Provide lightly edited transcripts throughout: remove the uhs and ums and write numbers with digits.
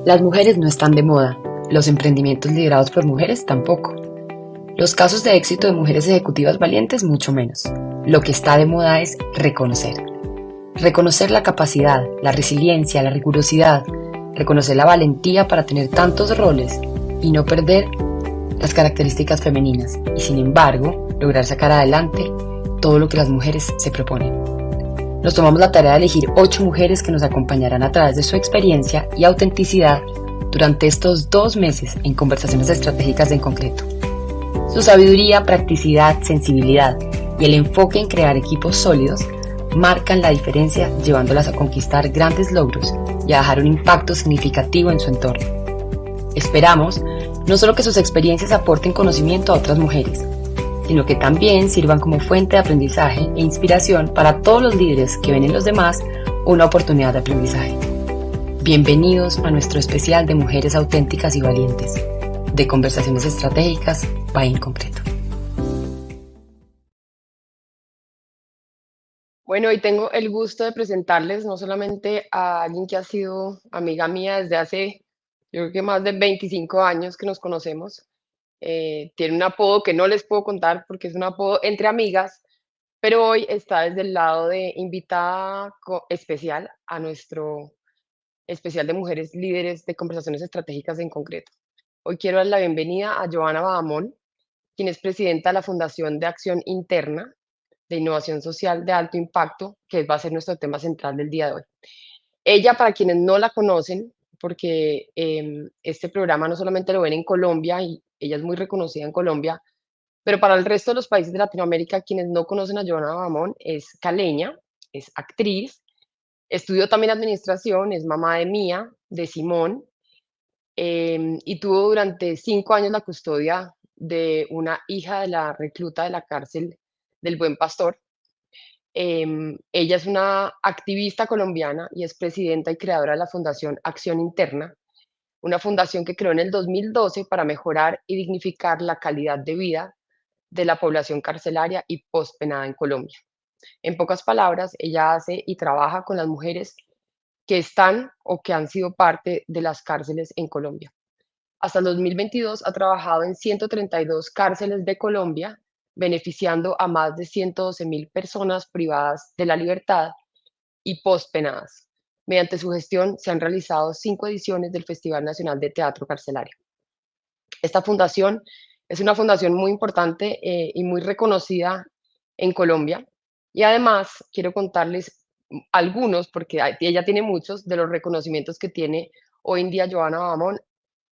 Las mujeres no están de moda, los emprendimientos liderados por mujeres tampoco. Los casos de éxito de mujeres ejecutivas valientes mucho menos. Lo que está de moda es reconocer. Reconocer la capacidad, la resiliencia, la rigurosidad, reconocer la valentía para tener tantos roles y no perder las características femeninas y sin embargo lograr sacar adelante todo lo que las mujeres se proponen. Nos tomamos la tarea de elegir 8 mujeres que nos acompañarán a través de su experiencia y autenticidad durante estos 2 meses en conversaciones estratégicas de En Concreto. Su sabiduría, practicidad, sensibilidad y el enfoque en crear equipos sólidos marcan la diferencia llevándolas a conquistar grandes logros y a dejar un impacto significativo en su entorno. Esperamos no solo que sus experiencias aporten conocimiento a otras mujeres, sino que también sirvan como fuente de aprendizaje e inspiración para todos los líderes que ven en los demás una oportunidad de aprendizaje. Bienvenidos a nuestro especial de Mujeres Auténticas y Valientes, de Conversaciones Estratégicas by En Concreto. Bueno, hoy tengo el gusto de presentarles no solamente a alguien que ha sido amiga mía desde hace, yo creo que más de 25 años que nos conocemos. Tiene un apodo que no les puedo contar porque es un apodo entre amigas, pero hoy está desde el lado de invitada especial a nuestro especial de mujeres líderes de conversaciones estratégicas En Concreto. Hoy quiero dar la bienvenida a Joana Bahamón, quien es presidenta de la Fundación de Acción Interna de Innovación Social de Alto Impacto, que va a ser nuestro tema central del día de hoy. Ella, para quienes no la conocen, porque este programa no solamente lo ven en Colombia y ella es muy reconocida en Colombia, pero para el resto de los países de Latinoamérica, quienes no conocen a Joana Bamón, es caleña, es actriz, estudió también administración, es mamá de Mía, de Simón, y tuvo durante 5 años la custodia de una hija de la recluta de la cárcel del Buen Pastor. Ella es una activista colombiana y es presidenta y creadora de la Fundación Acción Interna, una fundación que creó en el 2012 para mejorar y dignificar la calidad de vida de la población carcelaria y postpenada en Colombia. En pocas palabras, ella hace y trabaja con las mujeres que están o que han sido parte de las cárceles en Colombia. Hasta el 2022 ha trabajado en 132 cárceles de Colombia, beneficiando a más de 112.000 personas privadas de la libertad y postpenadas. Mediante su gestión se han realizado 5 ediciones del Festival Nacional de Teatro Carcelario. Esta fundación es una fundación muy importante y muy reconocida en Colombia. Y además quiero contarles algunos, porque ella tiene muchos, de los reconocimientos que tiene hoy en día Joana Bamón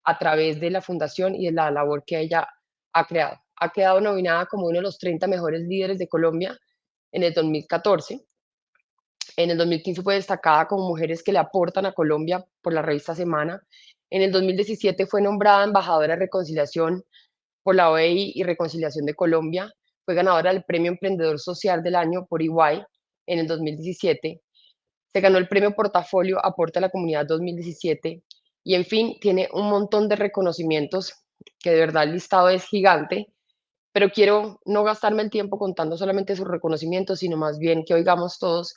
a través de la fundación y de la labor que ella ha creado. Ha quedado nominada como uno de los 30 mejores líderes de Colombia en el 2014. En el 2015 fue destacada como Mujeres que le aportan a Colombia por la revista Semana. En el 2017 fue nombrada embajadora de reconciliación por la OEI y Reconciliación de Colombia. Fue ganadora del Premio Emprendedor Social del Año por EY en el 2017. Se ganó el Premio Portafolio Aporte a la Comunidad 2017. Y en fin, tiene un montón de reconocimientos que de verdad el listado es gigante. Pero quiero no gastarme el tiempo contando solamente sus reconocimientos, sino más bien que oigamos todos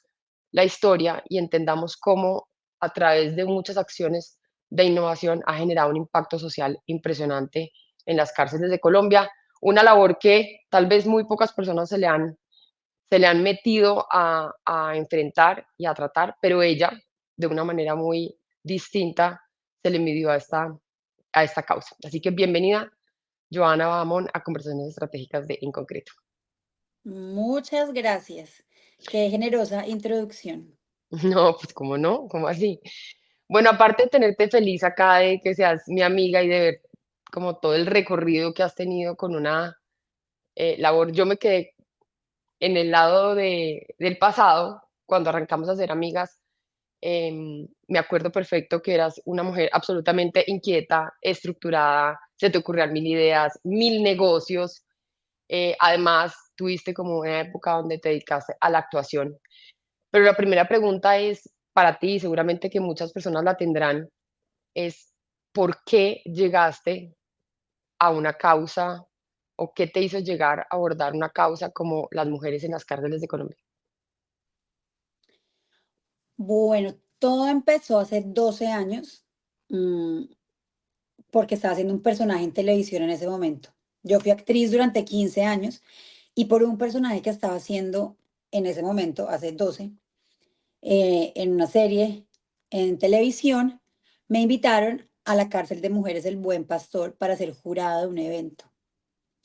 la historia y entendamos cómo a través de muchas acciones de innovación ha generado un impacto social impresionante en las cárceles de Colombia, una labor que tal vez muy pocas personas se le han metido a enfrentar y a tratar, pero ella, de una manera muy distinta, se le midió a esta causa. Así que bienvenida, Joana Bahamón, a Conversaciones Estratégicas de En Concreto. Muchas gracias. Qué generosa introducción. No, pues cómo no, cómo así. Bueno, aparte de tenerte feliz acá de que seas mi amiga y de ver como todo el recorrido que has tenido con una labor, yo me quedé en el lado del pasado, cuando arrancamos a ser amigas. Me acuerdo perfecto que eras una mujer absolutamente inquieta, estructurada, se te ocurrían mil ideas, mil negocios. Además, tuviste como una época donde te dedicaste a la actuación. Pero la primera pregunta es para ti, seguramente que muchas personas la tendrán, es ¿por qué llegaste a una causa o qué te hizo llegar a abordar una causa como las mujeres en las cárceles de Colombia? Bueno, todo empezó hace 12 años. mm, porque estaba haciendo un personaje en televisión en ese momento. Yo fui actriz durante 15 años y por un personaje que estaba haciendo en ese momento, hace 12, en una serie en televisión, me invitaron a la cárcel de mujeres El Buen Pastor para ser jurada de un evento.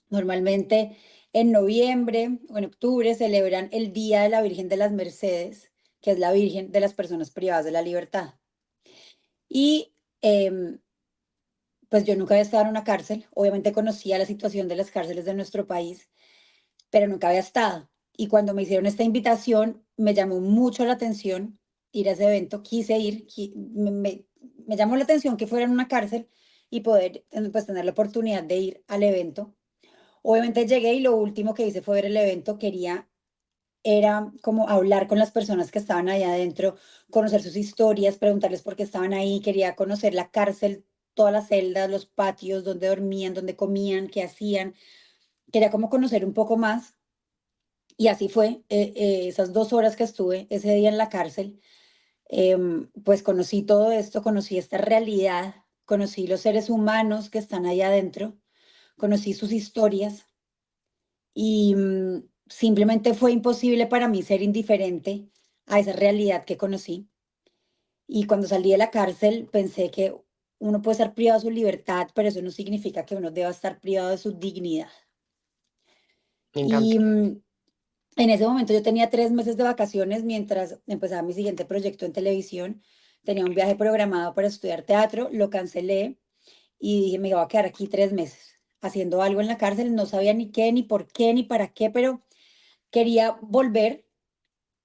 Normalmente en noviembre o en octubre celebran el Día de la Virgen de las Mercedes, que es la Virgen de las personas privadas de la libertad. Y pues yo nunca había estado en una cárcel, obviamente conocía la situación de las cárceles de nuestro país, pero nunca había estado. Y cuando me hicieron esta invitación, me llamó mucho la atención ir a ese evento, quise ir, me llamó la atención que fuera en una cárcel y poder pues tener la oportunidad de ir al evento. Obviamente llegué y lo último que hice fue ver el evento, era como hablar con las personas que estaban ahí adentro, conocer sus historias, preguntarles por qué estaban ahí, quería conocer la cárcel, todas las celdas, los patios, dónde dormían, dónde comían, qué hacían, quería como conocer un poco más y así fue, esas 2 horas que estuve ese día en la cárcel, pues conocí todo esto, conocí esta realidad, conocí los seres humanos que están ahí adentro, conocí sus historias y simplemente fue imposible para mí ser indiferente a esa realidad que conocí. Y cuando salí de la cárcel pensé que uno puede estar privado de su libertad, pero eso no significa que uno deba estar privado de su dignidad. Me Y encanta. en ese momento yo tenía 3 meses de vacaciones mientras empezaba mi siguiente proyecto en televisión. Tenía un viaje programado para estudiar teatro, lo cancelé y dije, me iba a quedar aquí 3 meses haciendo algo en la cárcel. No sabía ni qué, ni por qué, ni para qué, pero quería volver.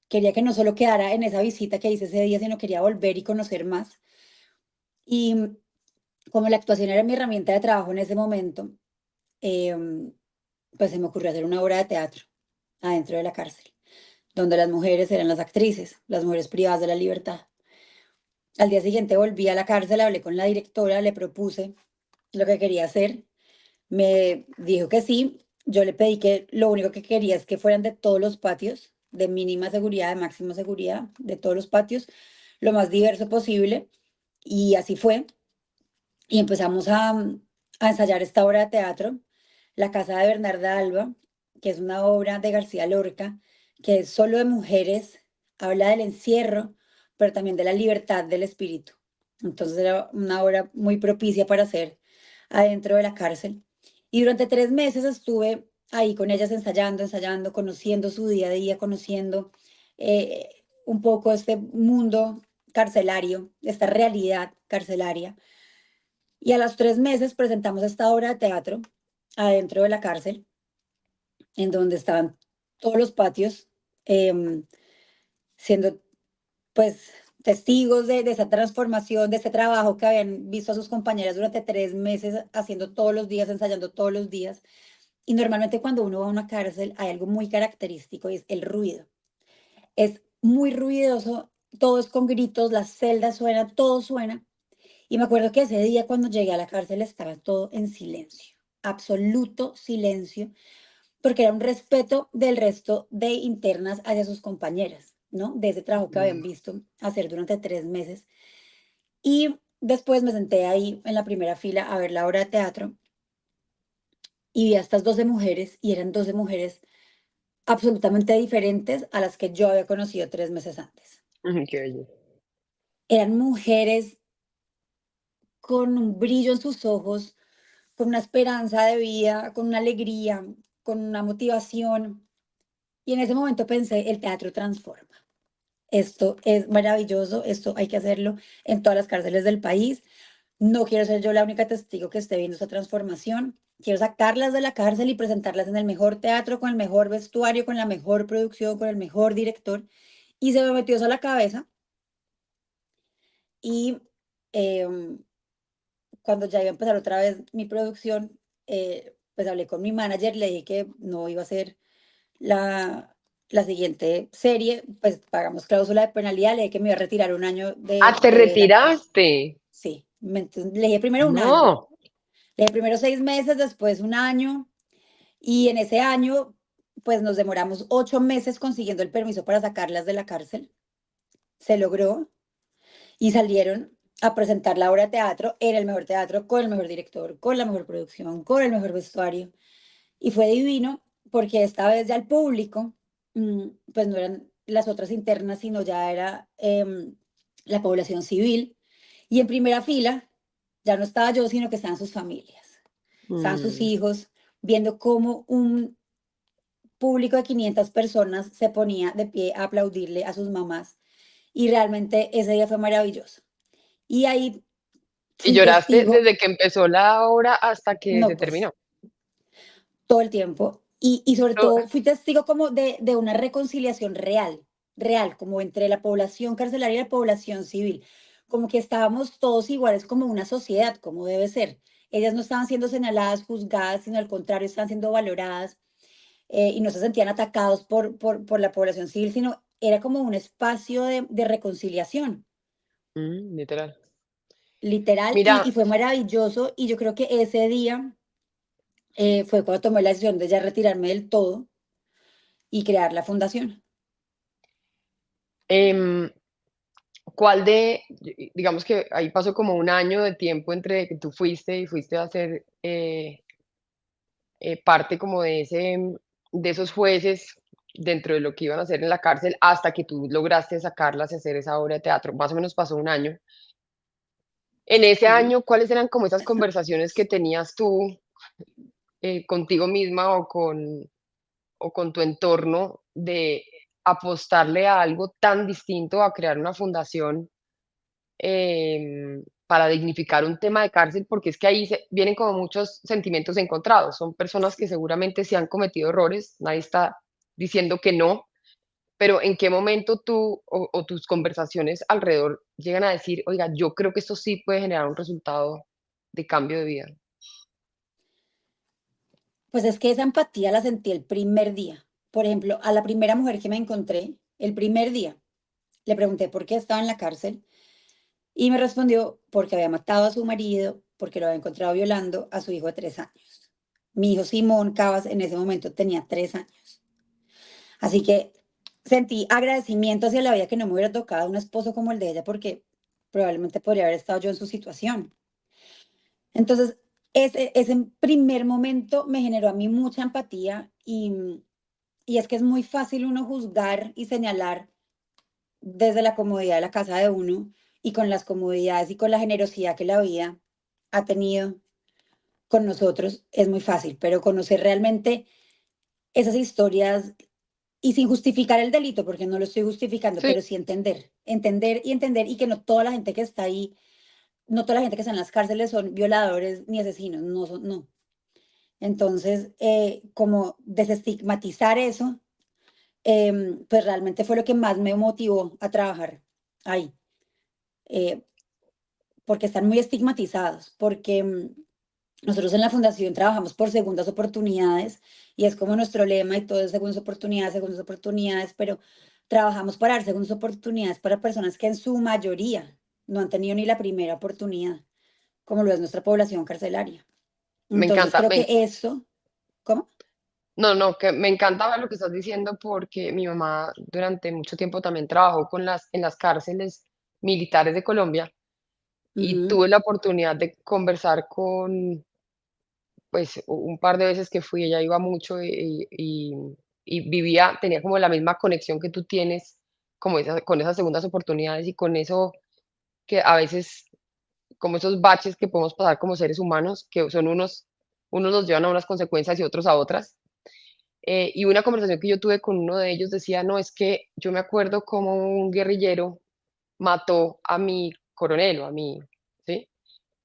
Quería que no solo quedara en esa visita que hice ese día, sino quería volver y conocer más. Y como la actuación era mi herramienta de trabajo en ese momento, em, pues se me ocurrió hacer una obra de teatro adentro de la cárcel, donde las mujeres eran las actrices, las mujeres privadas de la libertad. Al día siguiente volví a la cárcel, hablé con la directora, le propuse lo que quería hacer, me dijo que sí, yo le pedí que lo único que quería es que fueran de todos los patios, de mínima seguridad, de máxima seguridad, de todos los patios, lo más diverso posible, y así fue. Y empezamos a ensayar esta obra de teatro, La Casa de Bernarda Alba, que es una obra de García Lorca, que es solo de mujeres, habla del encierro, pero también de la libertad del espíritu. Entonces era una obra muy propicia para hacer adentro de la cárcel. Y durante 3 meses estuve ahí con ellas ensayando, ensayando, conociendo su día a día, conociendo un poco este mundo carcelario, esta realidad carcelaria. Y a los 3 meses presentamos esta obra de teatro adentro de la cárcel, en donde estaban todos los patios, em, siendo pues testigos de esa transformación, de ese trabajo que habían visto a sus compañeras durante 3 meses, haciendo todos los días, ensayando todos los días. Y normalmente cuando uno va a una cárcel hay algo muy característico y es el ruido. Es muy ruidoso, todo es con gritos, las celdas suenan, todo suena. Y me acuerdo que ese día cuando llegué a la cárcel estaba todo en silencio, absoluto silencio, porque era un respeto del resto de internas hacia sus compañeras, ¿no? De ese trabajo que habían Mm. visto hacer durante 3 meses. Y después me senté ahí en la primera fila a ver la obra de teatro y vi a estas 12 mujeres y eran 12 mujeres absolutamente diferentes a las que yo había conocido 3 meses antes. Qué belleza. Eran mujeres con un brillo en sus ojos, con una esperanza de vida, con una alegría, con una motivación. Y en ese momento pensé, el teatro transforma. Esto es maravilloso, esto hay que hacerlo en todas las cárceles del país. No quiero ser yo la única testigo que esté viendo esta transformación. Quiero sacarlas de la cárcel y presentarlas en el mejor teatro, con el mejor vestuario, con la mejor producción, con el mejor director. Y se me metió eso a la cabeza. Y em, cuando ya iba a empezar otra vez mi producción, pues hablé con mi manager, le dije que no iba a ser la siguiente serie, pues pagamos cláusula de penalidad, le dije que me iba a retirar un año Ah, ¿te de la actuación. retiraste? Sí, entonces, le dije primero un año, No. le dije primero 6 meses, después un año, y en ese año, pues nos demoramos 8 meses consiguiendo el permiso para sacarlas de la cárcel. Se logró y salieron. a presentar la obra de teatro en el mejor teatro, con el mejor director, con la mejor producción, con el mejor vestuario. Y fue divino porque esta vez ya el público, pues no eran las otras internas, sino ya era la población civil. Y en primera fila ya no estaba yo, sino que estaban sus familias, estaban sus Mm, hijos, viendo cómo un público de 500 personas se ponía de pie a aplaudirle a sus mamás. Y realmente ese día fue maravilloso. Y ahí ¿y fui lloraste testigo, desde que empezó la obra hasta que no se pues, terminó? todo el tiempo. Y sobre To todo fui testigo como de una reconciliación real, real, como entre la población carcelaria y la población civil. Como que estábamos todos iguales como una sociedad, como debe ser. Ellas no estaban siendo señaladas, juzgadas, sino al contrario, estaban siendo valoradas y no se sentían atacados por la población civil, sino era como un espacio de reconciliación, literal. literal, y Mira, fue maravilloso. Y yo creo que ese día fue cuando tomé la decisión de ya retirarme del todo y crear la fundación. em, ¿cuál de digamos que ahí pasó como un año de tiempo entre que tú fuiste y fuiste a hacer, parte como de ese de esos jueces dentro de lo que iban a hacer en la cárcel, hasta que tú lograste sacarlas y hacer esa obra de teatro? Más o menos pasó un año. En ese Sí. año, ¿cuáles eran como esas conversaciones que tenías tú, contigo misma o con tu entorno de apostarle a algo tan distinto a crear una fundación para dignificar un tema de cárcel? Porque es que ahí vienen como muchos sentimientos encontrados. Son personas que seguramente sí han cometido errores, nadie está diciendo que no, pero ¿en qué momento tú o tus conversaciones alrededor llegan a decir, oiga, yo creo que esto sí puede generar un resultado de cambio de vida? Pues es que esa empatía la sentí el primer día. Por ejemplo, a la primera mujer que me encontré, el primer día, le pregunté por qué estaba en la cárcel y me respondió porque había matado a su marido, porque lo había encontrado violando a su hijo de 3 años. Mi hijo Simón Cabas en ese momento tenía 3 años. Así que sentí agradecimiento hacia la vida que no me hubiera tocado un esposo como el de ella, porque probablemente podría haber estado yo en su situación. Entonces, ese primer momento me generó a mí mucha empatía y es que es muy fácil uno juzgar y señalar desde la comodidad de la casa de uno y con las comodidades y con la generosidad que la vida ha tenido con nosotros, es muy fácil, pero conocer realmente esas historias y sin justificar el delito, porque no lo estoy justificando, Sí, pero sí entender, entender y entender y que no toda la gente que está ahí, no toda la gente que está en las cárceles son violadores ni asesinos, no son, no. Entonces, como desestigmatizar eso, pues realmente fue lo que más me motivó a trabajar ahí, eh, porque están muy estigmatizados, porque nosotros en la fundación trabajamos por segundas oportunidades y es como nuestro lema y todo es segundas oportunidades, pero trabajamos para dar segundas oportunidades para personas que en su mayoría no han tenido ni la primera oportunidad, como lo es nuestra población carcelaria. me Entonces encanta, creo que eso, ¿cómo? no, no, que me encanta lo que estás diciendo porque mi mamá durante mucho tiempo también trabajó con en las cárceles militares de Colombia y Ujú, tuve la oportunidad de conversar con, pues, un par de veces que fui, ella iba mucho y vivía, tenía como la misma conexión que tú tienes, como con esas segundas oportunidades y con eso que a veces, como esos baches que podemos pasar como seres humanos, que son unos los llevan a unas consecuencias y otros a otras. Y una conversación que yo tuve con uno de ellos decía, no, es que yo me acuerdo como un guerrillero mató a mi coronel o a mi, ¿sí?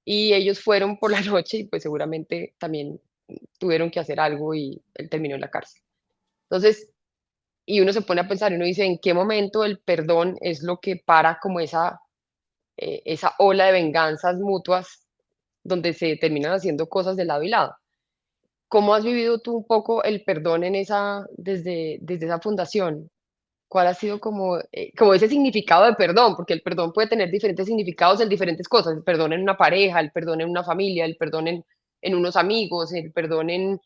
Y ellos fueron por la noche y pues seguramente también tuvieron que hacer algo y él terminó en la cárcel. Entonces, y uno se pone a pensar y uno dice, ¿en qué momento el perdón es lo que para como esa ola de venganzas mutuas donde se terminan haciendo cosas de lado y lado? ¿Cómo has vivido tú un poco el perdón en desde esa fundación? ¿Cuál ha sido como ese significado de perdón? Porque el perdón puede tener diferentes significados en diferentes cosas, el perdón en una pareja, el perdón en una familia, el perdón en unos amigos, el perdón en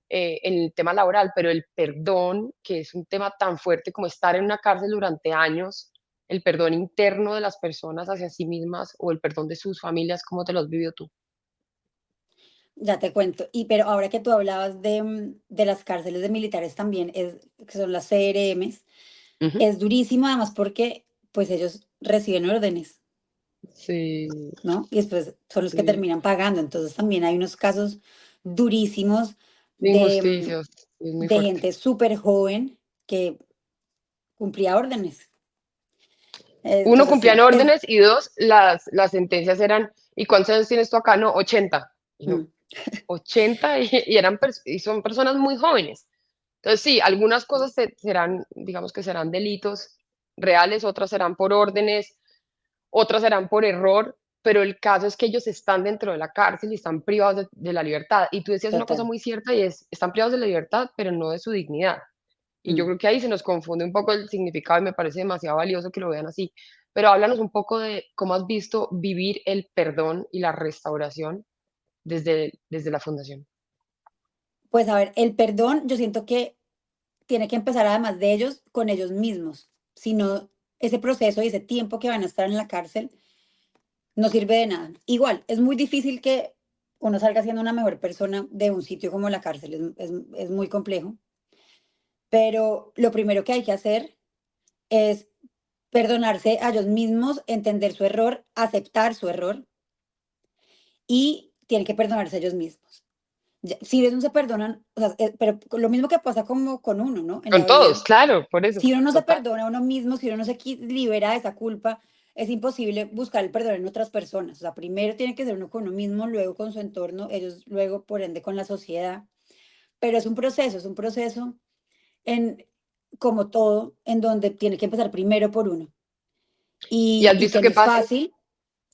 el tema laboral, pero el perdón, que es un tema tan fuerte como estar en una cárcel durante años, el perdón interno de las personas hacia sí mismas o el perdón de sus familias? ¿Cómo te lo has vivido tú? Ya te cuento. Y pero ahora que tú hablabas de las cárceles de militares también, que son las CRMs, Ujú. es durísimo además porque pues ellos reciben órdenes, Sí, ¿no? Y después son los que sí. terminan pagando. Entonces también hay unos casos durísimos De de, injusticias, es muy de fuerte. gente súper joven que cumplía órdenes. Uno, Entonces cumplían sí, órdenes y dos, las sentencias eran, ¿y cuántos años tienes tú acá? No, 80. Y yo, mm, 80 y y son personas muy jóvenes. Entonces, sí, algunas cosas serán, digamos que serán delitos reales, otras serán por órdenes, otras serán por error, pero el caso es que ellos están dentro de la cárcel y están privados de la libertad. Y tú decías una cosa total. muy cierta y es, están privados de la libertad, pero no de su dignidad. Y yo Mm. creo que ahí se nos confunde un poco el significado y me parece demasiado valioso que lo vean así. Pero háblanos un poco de cómo has visto vivir el perdón y la restauración desde la fundación. Pues a ver, el perdón yo siento que tiene que empezar además de ellos con ellos mismos. Si no, ese proceso y ese tiempo que van a estar en la cárcel no sirve de nada. Igual, es muy difícil que uno salga siendo una mejor persona de un sitio como la cárcel, es muy complejo, pero lo primero que hay que hacer es perdonarse a ellos mismos, entender su error, aceptar su error y tienen que perdonarse a ellos mismos. Si ellos no se perdonan, o sea, pero lo mismo que pasa como con uno, ¿no? En Con la todos, vida. claro, por eso, Si uno no se total. perdona a uno mismo, si uno no se libera de esa culpa, es imposible buscar el perdón en otras personas. O sea, primero tiene que ser uno con uno mismo, luego con su entorno, ellos luego, por ende, con la sociedad. Pero es un proceso en, como todo, en donde tiene que empezar primero por uno. ¿Y has Y visto que no que es pase? fácil.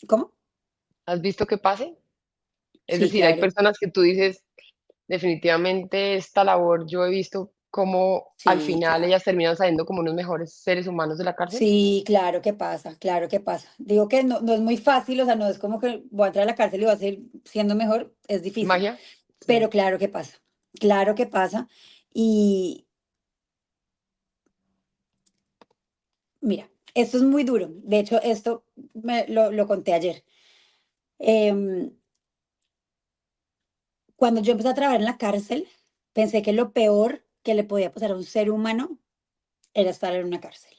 ¿Cómo? ¿Has visto que pase? Es Sí, decir, hay claro. personas que tú dices, definitivamente esta labor, yo he visto cómo al Sí, final claro. ellas terminan saliendo como unos mejores seres humanos de la cárcel. Sí, claro que pasa, claro que pasa. Digo que no, no es muy fácil, o sea, no es como que voy a entrar a la cárcel y voy a seguir siendo mejor, es difícil, Magia. Sí. pero claro que pasa. Y mira, esto es muy duro. De hecho, esto lo conté ayer. Em, Cuando yo empecé a trabajar en la cárcel, pensé que lo peor que le podía pasar a un ser humano era estar en una cárcel.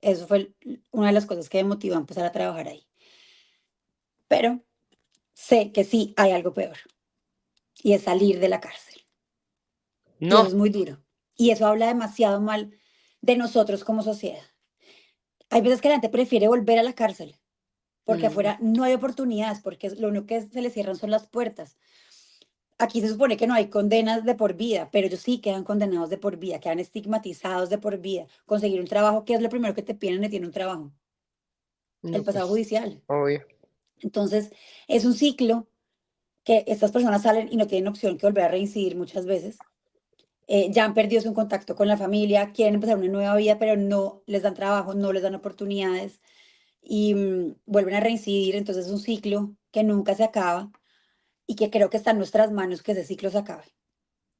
Eso fue una de las cosas que me motivó a empezar a trabajar ahí. Pero sé que sí hay algo peor y es salir de la cárcel. Y eso No. es muy duro. Y eso habla demasiado mal de nosotros como sociedad. Hay veces que la gente prefiere volver a la cárcel porque Mm, afuera no hay oportunidades, porque lo único que se les cierran son las puertas. Aquí se supone que no hay condenas de por vida, pero ellos sí quedan condenados de por vida, quedan estigmatizados de por vida. Conseguir un trabajo, ¿qué es lo primero que te piden? Le tiene un trabajo, el no, pasado pues, judicial. obvio. Entonces, es un ciclo que estas personas salen y no tienen opción que volver a reincidir muchas veces. Ya han perdido su contacto con la familia, quieren empezar una nueva vida, pero no les dan trabajo, no les dan oportunidades y vuelven a reincidir. Entonces es un ciclo que nunca se acaba y que creo que está en nuestras manos que ese ciclo se acabe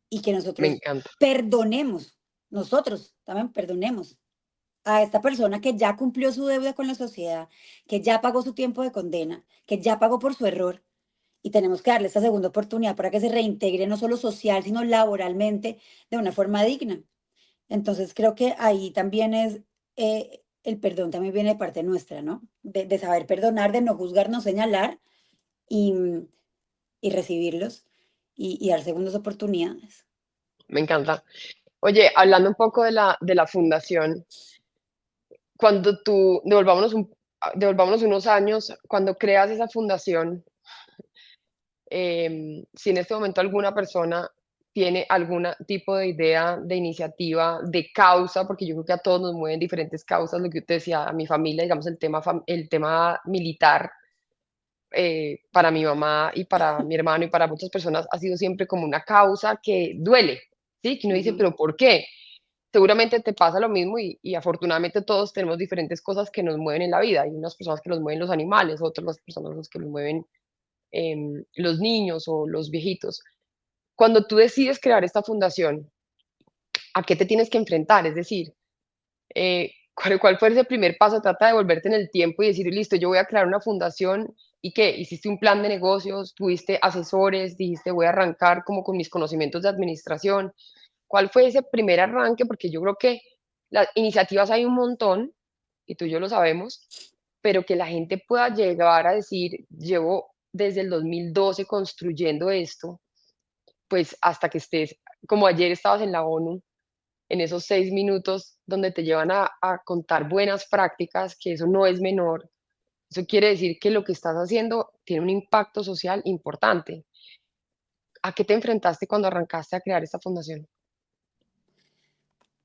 y que Me nosotros encanta. perdonemos, nosotros también perdonemos a esta persona que ya cumplió su deuda con la sociedad, que ya pagó su tiempo de condena, que ya pagó por su error y tenemos que darle esta segunda oportunidad para que se reintegre no solo social, sino laboralmente de una forma digna. Entonces creo que ahí también es, el perdón también viene de parte nuestra, ¿no? De saber perdonar, de no juzgar, no señalar y, y recibirlos y dar segundas oportunidades. Me encanta. Oye, hablando un poco de la fundación, cuando tú, devolvámonos unos años, cuando creas esa fundación, si en este momento alguna persona tiene algún tipo de idea, de iniciativa, de causa, porque yo creo que a todos nos mueven diferentes causas, lo que yo te decía, a mi familia, digamos, el tema militar, para mi mamá y para mi hermano y para muchas personas ha sido siempre como una causa que duele, ¿sí? Que uno dice, Ujú. pero ¿por qué? Seguramente te pasa lo mismo y afortunadamente todos tenemos diferentes cosas que nos mueven en la vida. Hay unas personas que los mueven los animales, otras las personas los que los mueven los niños o los viejitos. Cuando tú decides crear esta fundación, ¿a qué te tienes que enfrentar? Es decir, ¿Cuál fue ese primer paso? Trata de volverte en el tiempo y decir, listo, yo voy a crear una fundación. ¿Y qué? ¿Hiciste un plan de negocios? ¿Tuviste asesores? ¿Dijiste, voy a arrancar como con mis conocimientos de administración? ¿Cuál fue ese primer arranque? Porque yo creo que las iniciativas hay un montón, y tú y yo lo sabemos, pero que la gente pueda llegar a decir, llevo desde el 2012 construyendo esto, pues hasta que estés, como ayer estabas en la ONU, en esos 6 minutos donde te llevan a contar buenas prácticas, que eso no es menor. Eso quiere decir que lo que estás haciendo tiene un impacto social importante. ¿A qué te enfrentaste cuando arrancaste a crear esta fundación?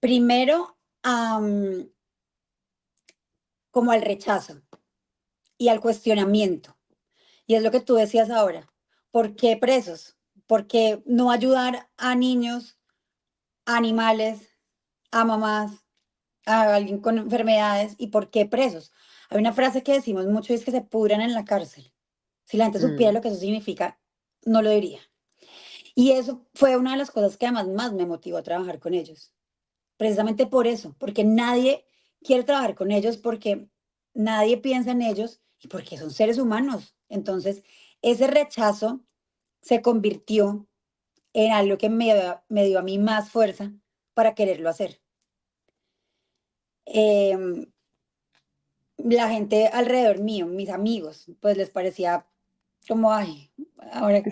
Primero, como al rechazo y al cuestionamiento. Y es lo que tú decías ahora. ¿Por qué presos? ¿Por qué no ayudar a niños, a animales, a mamás, a alguien con enfermedades? ¿Y por qué presos? Hay una frase que decimos mucho y es que se pudran en la cárcel. Si la gente supiera Mm, lo que eso significa, no lo diría. Y eso fue una de las cosas que además más me motivó a trabajar con ellos. Precisamente por eso, porque nadie quiere trabajar con ellos, porque nadie piensa en ellos y porque son seres humanos. Entonces, ese rechazo se convirtió en algo que me dio a mí más fuerza para quererlo hacer. Em, la gente alrededor mío, mis amigos, pues les parecía como, ay, ahora qué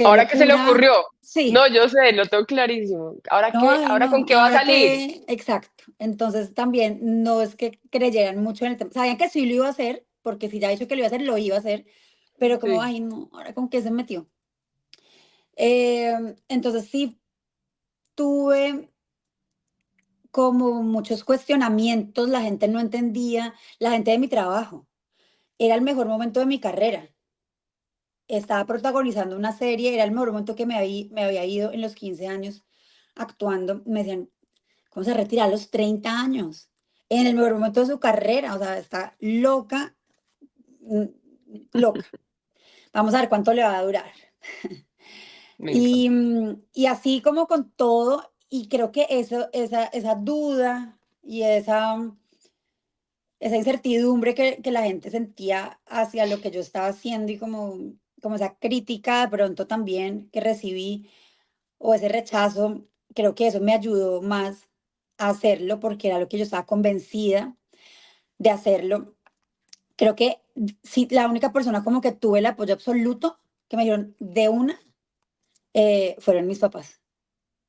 ¿Ahora qué se le locura. ocurrió? No, Sí, yo sé, lo tengo clarísimo. ¿Ahora no, qué? ay, ¿Ahora con no, qué va a ahora salir? que, exacto. Entonces también no es que creyeran mucho en el tema. Sabían que sí lo iba a hacer, porque si ya he dicho que lo iba a hacer, lo iba a hacer, pero como, Sí. ay, no, ahora con qué se metió. Entonces sí tuve como muchos cuestionamientos, la gente no entendía, la gente de mi trabajo. Era el mejor momento de mi carrera. Estaba protagonizando una serie, era el mejor momento que me había ido en los 15 años actuando. Me decían, ¿cómo se retira a los 30 años? En el mejor momento de su carrera, o sea, está loca, mm, loca. Vamos a ver cuánto le va a durar. Me encanta. Y así como con todo, y creo que esa duda y esa incertidumbre que la gente sentía hacia lo que yo estaba haciendo y como esa crítica de pronto también que recibí o ese rechazo, creo que eso me ayudó más a hacerlo porque era lo que yo estaba convencida de hacerlo. Creo que sí, la única persona como que tuve el apoyo absoluto que me dieron de una fueron mis papás.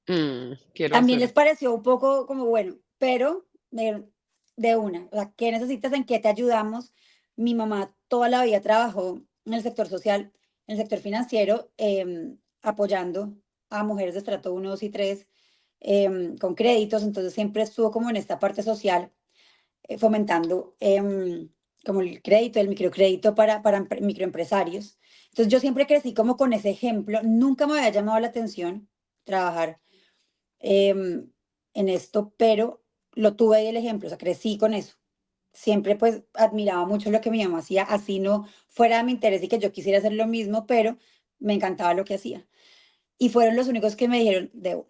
Quiero También les hacer. pareció un poco como bueno, pero me dijeron de una, o sea, ¿qué necesitas? ¿En qué te ayudamos? Mi mamá toda la vida trabajó en el sector social, en el sector financiero, apoyando a mujeres de estrato 1, 2 y 3 con créditos, entonces siempre estuvo como en esta parte social, fomentando como el crédito, el microcrédito para microempresarios. Entonces yo siempre crecí como con ese ejemplo, nunca me había llamado la atención trabajar en esto, pero lo tuve ahí el ejemplo, o sea, crecí con eso. Siempre pues admiraba mucho lo que mi mamá hacía, así no fuera de mi interés y que yo quisiera hacer lo mismo, pero me encantaba lo que hacía. Y fueron los únicos que me dijeron de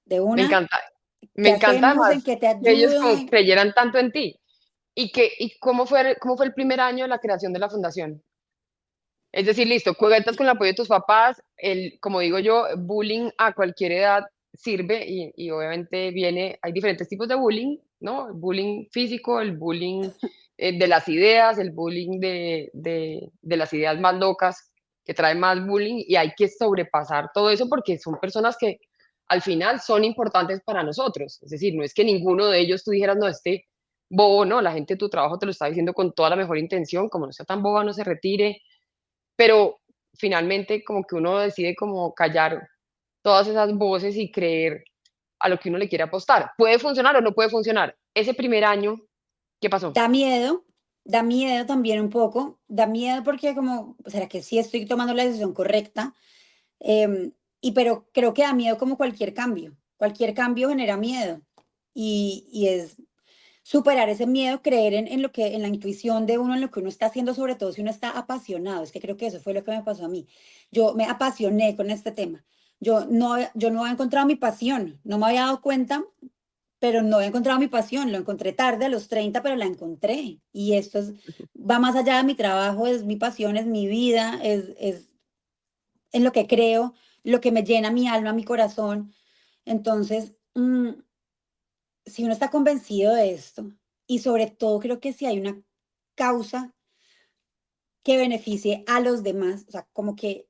Me una, encanta. Me ¿qué encanta hacemos? ¿En además qué te que ellos ayudo? como creyeran tanto en ti. ¿Y cómo fue el primer año de la creación de la fundación? Es decir, listo, cuentas con el apoyo de tus papás, como digo yo, bullying a cualquier edad sirve y obviamente hay diferentes tipos de bullying, ¿no? El bullying físico, el bullying de las ideas, el bullying de las ideas más locas que trae más bullying y hay que sobrepasar todo eso porque son personas que al final son importantes para nosotros. Es decir, no es que ninguno de ellos tú dijeras, no, este bobo, no, la gente de tu trabajo te lo está diciendo con toda la mejor intención, como no sea tan boba, no se retire, pero finalmente como que uno decide como callar todas esas voces y creer a lo que uno le quiere apostar. ¿Puede funcionar o no puede funcionar? Ese primer año, ¿qué pasó? Da miedo también un poco, da miedo porque como, ¿será que sí estoy tomando la decisión correcta? Pero creo que da miedo como cualquier cambio genera miedo y es superar ese miedo, creer en lo que, en la intuición de uno, en lo que uno está haciendo, sobre todo si uno está apasionado. Es que creo que eso fue lo que me pasó a mí. Yo me apasioné con este tema. Yo no había encontrado mi pasión, no me había dado cuenta, pero no he encontrado mi pasión, lo encontré tarde a los 30, pero la encontré. Y esto va más allá de mi trabajo, es mi pasión, es mi vida, es en lo que creo, lo que me llena mi alma, mi corazón. Entonces, si uno está convencido de esto, y sobre todo creo que si hay una causa que beneficie a los demás, o sea, como que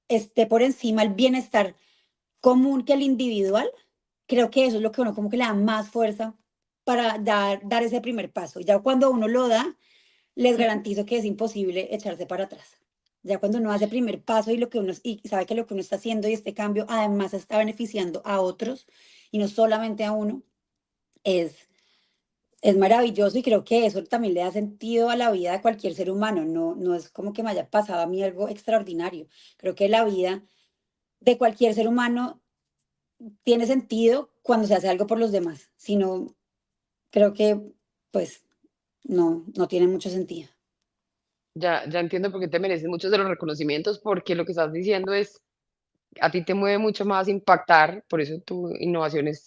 esté por encima el bienestar común que el individual, creo que eso es lo que uno como que le da más fuerza para dar ese primer paso. Ya cuando uno lo da, les garantizo que es imposible echarse para atrás. Ya cuando uno hace el primer paso y lo que uno y sabe que lo que uno está haciendo y este cambio además está beneficiando a otros y no solamente a uno, es, es maravilloso y creo que eso también le da sentido a la vida de cualquier ser humano. No, no es como que me haya pasado a mí algo extraordinario. Creo que la vida de cualquier ser humano tiene sentido cuando se hace algo por los demás. Si no, creo que pues no tiene mucho sentido. Ya entiendo por qué te mereces muchos de los reconocimientos, porque lo que estás diciendo es, a ti te mueve mucho más impactar, por eso tu innovación es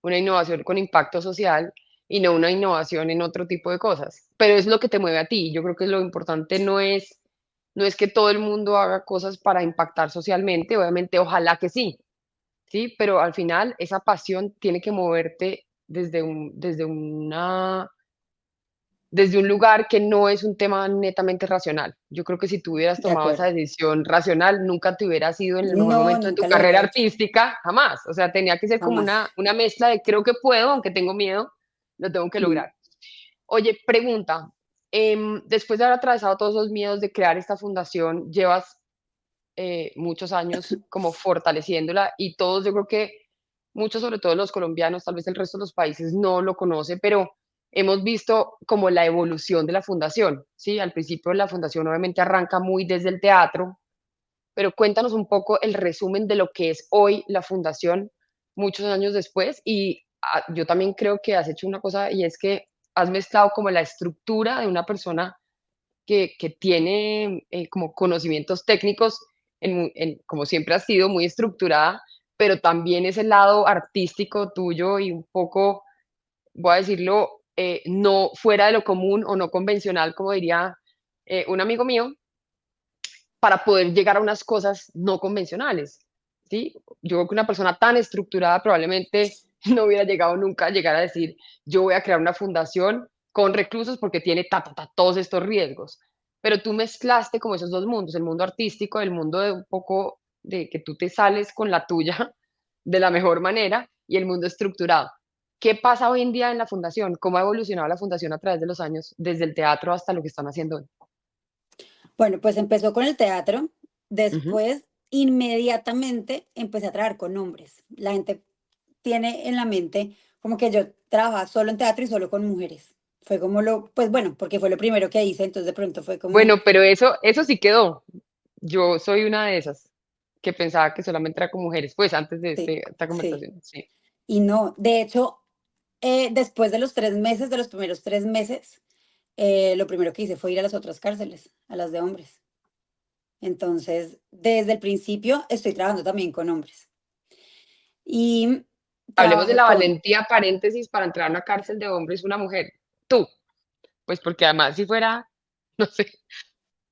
una innovación con impacto social y no una innovación en otro tipo de cosas. Pero es lo que te mueve a ti. Yo creo que lo importante no es que todo el mundo haga cosas para impactar socialmente, obviamente, ojalá que sí, ¿sí? Pero al final esa pasión tiene que moverte desde un lugar que no es un tema netamente racional. Yo creo que si tú hubieras De tomado esa acuerdo. decisión racional, nunca te hubieras ido en el mejor No, momento de tu nunca lo carrera hubiera hecho, artística, jamás. O sea, tenía que ser como jamás. una mezcla de creo que puedo, aunque tengo miedo, lo tengo que Mm. lograr. Oye, pregunta, después de haber atravesado todos esos miedos de crear esta fundación, llevas muchos años como fortaleciéndola y todos, yo creo que muchos, sobre todo los colombianos, tal vez el resto de los países no lo conoce, pero hemos visto como la evolución de la fundación, ¿sí? Al principio la fundación obviamente arranca muy desde el teatro, pero cuéntanos un poco el resumen de lo que es hoy la fundación muchos años después y yo también creo que has hecho una cosa y es que has mezclado como la estructura de una persona que tiene como conocimientos técnicos, como siempre has sido, muy estructurada, pero también ese lado artístico tuyo y un poco, voy a decirlo, no fuera de lo común o no convencional, como diría un amigo mío, para poder llegar a unas cosas no convencionales. ¿Sí? Yo creo que una persona tan estructurada probablemente no hubiera llegado nunca a llegar a decir, yo voy a crear una fundación con reclusos porque tiene todos estos riesgos. Pero tú mezclaste como esos dos mundos, el mundo artístico, el mundo de un poco de que tú te sales con la tuya de la mejor manera y el mundo estructurado. ¿Qué pasa hoy en día en la fundación? ¿Cómo ha evolucionado la fundación a través de los años, desde el teatro hasta lo que están haciendo hoy? Bueno, pues empezó con el teatro, Ujú. después inmediatamente empecé a trabajar con hombres. La gente tiene en la mente como que yo trabajaba solo en teatro y solo con mujeres. Fue como pues bueno, porque fue lo primero que hice, entonces de pronto fue como, Bueno, pero eso sí quedó. Yo soy una de esas que pensaba que solamente era con mujeres, pues antes de sí, esta sí. conversación, sí. Y no, de hecho, después de los 3 meses, de los primeros 3 meses, lo primero que hice fue ir a las otras cárceles, a las de hombres. Entonces, desde el principio estoy trabajando también con hombres. Y Hablemos de trabajo la con, valentía, paréntesis, para entrar a una cárcel de hombres, una mujer. Tú, pues porque además si fuera, no sé,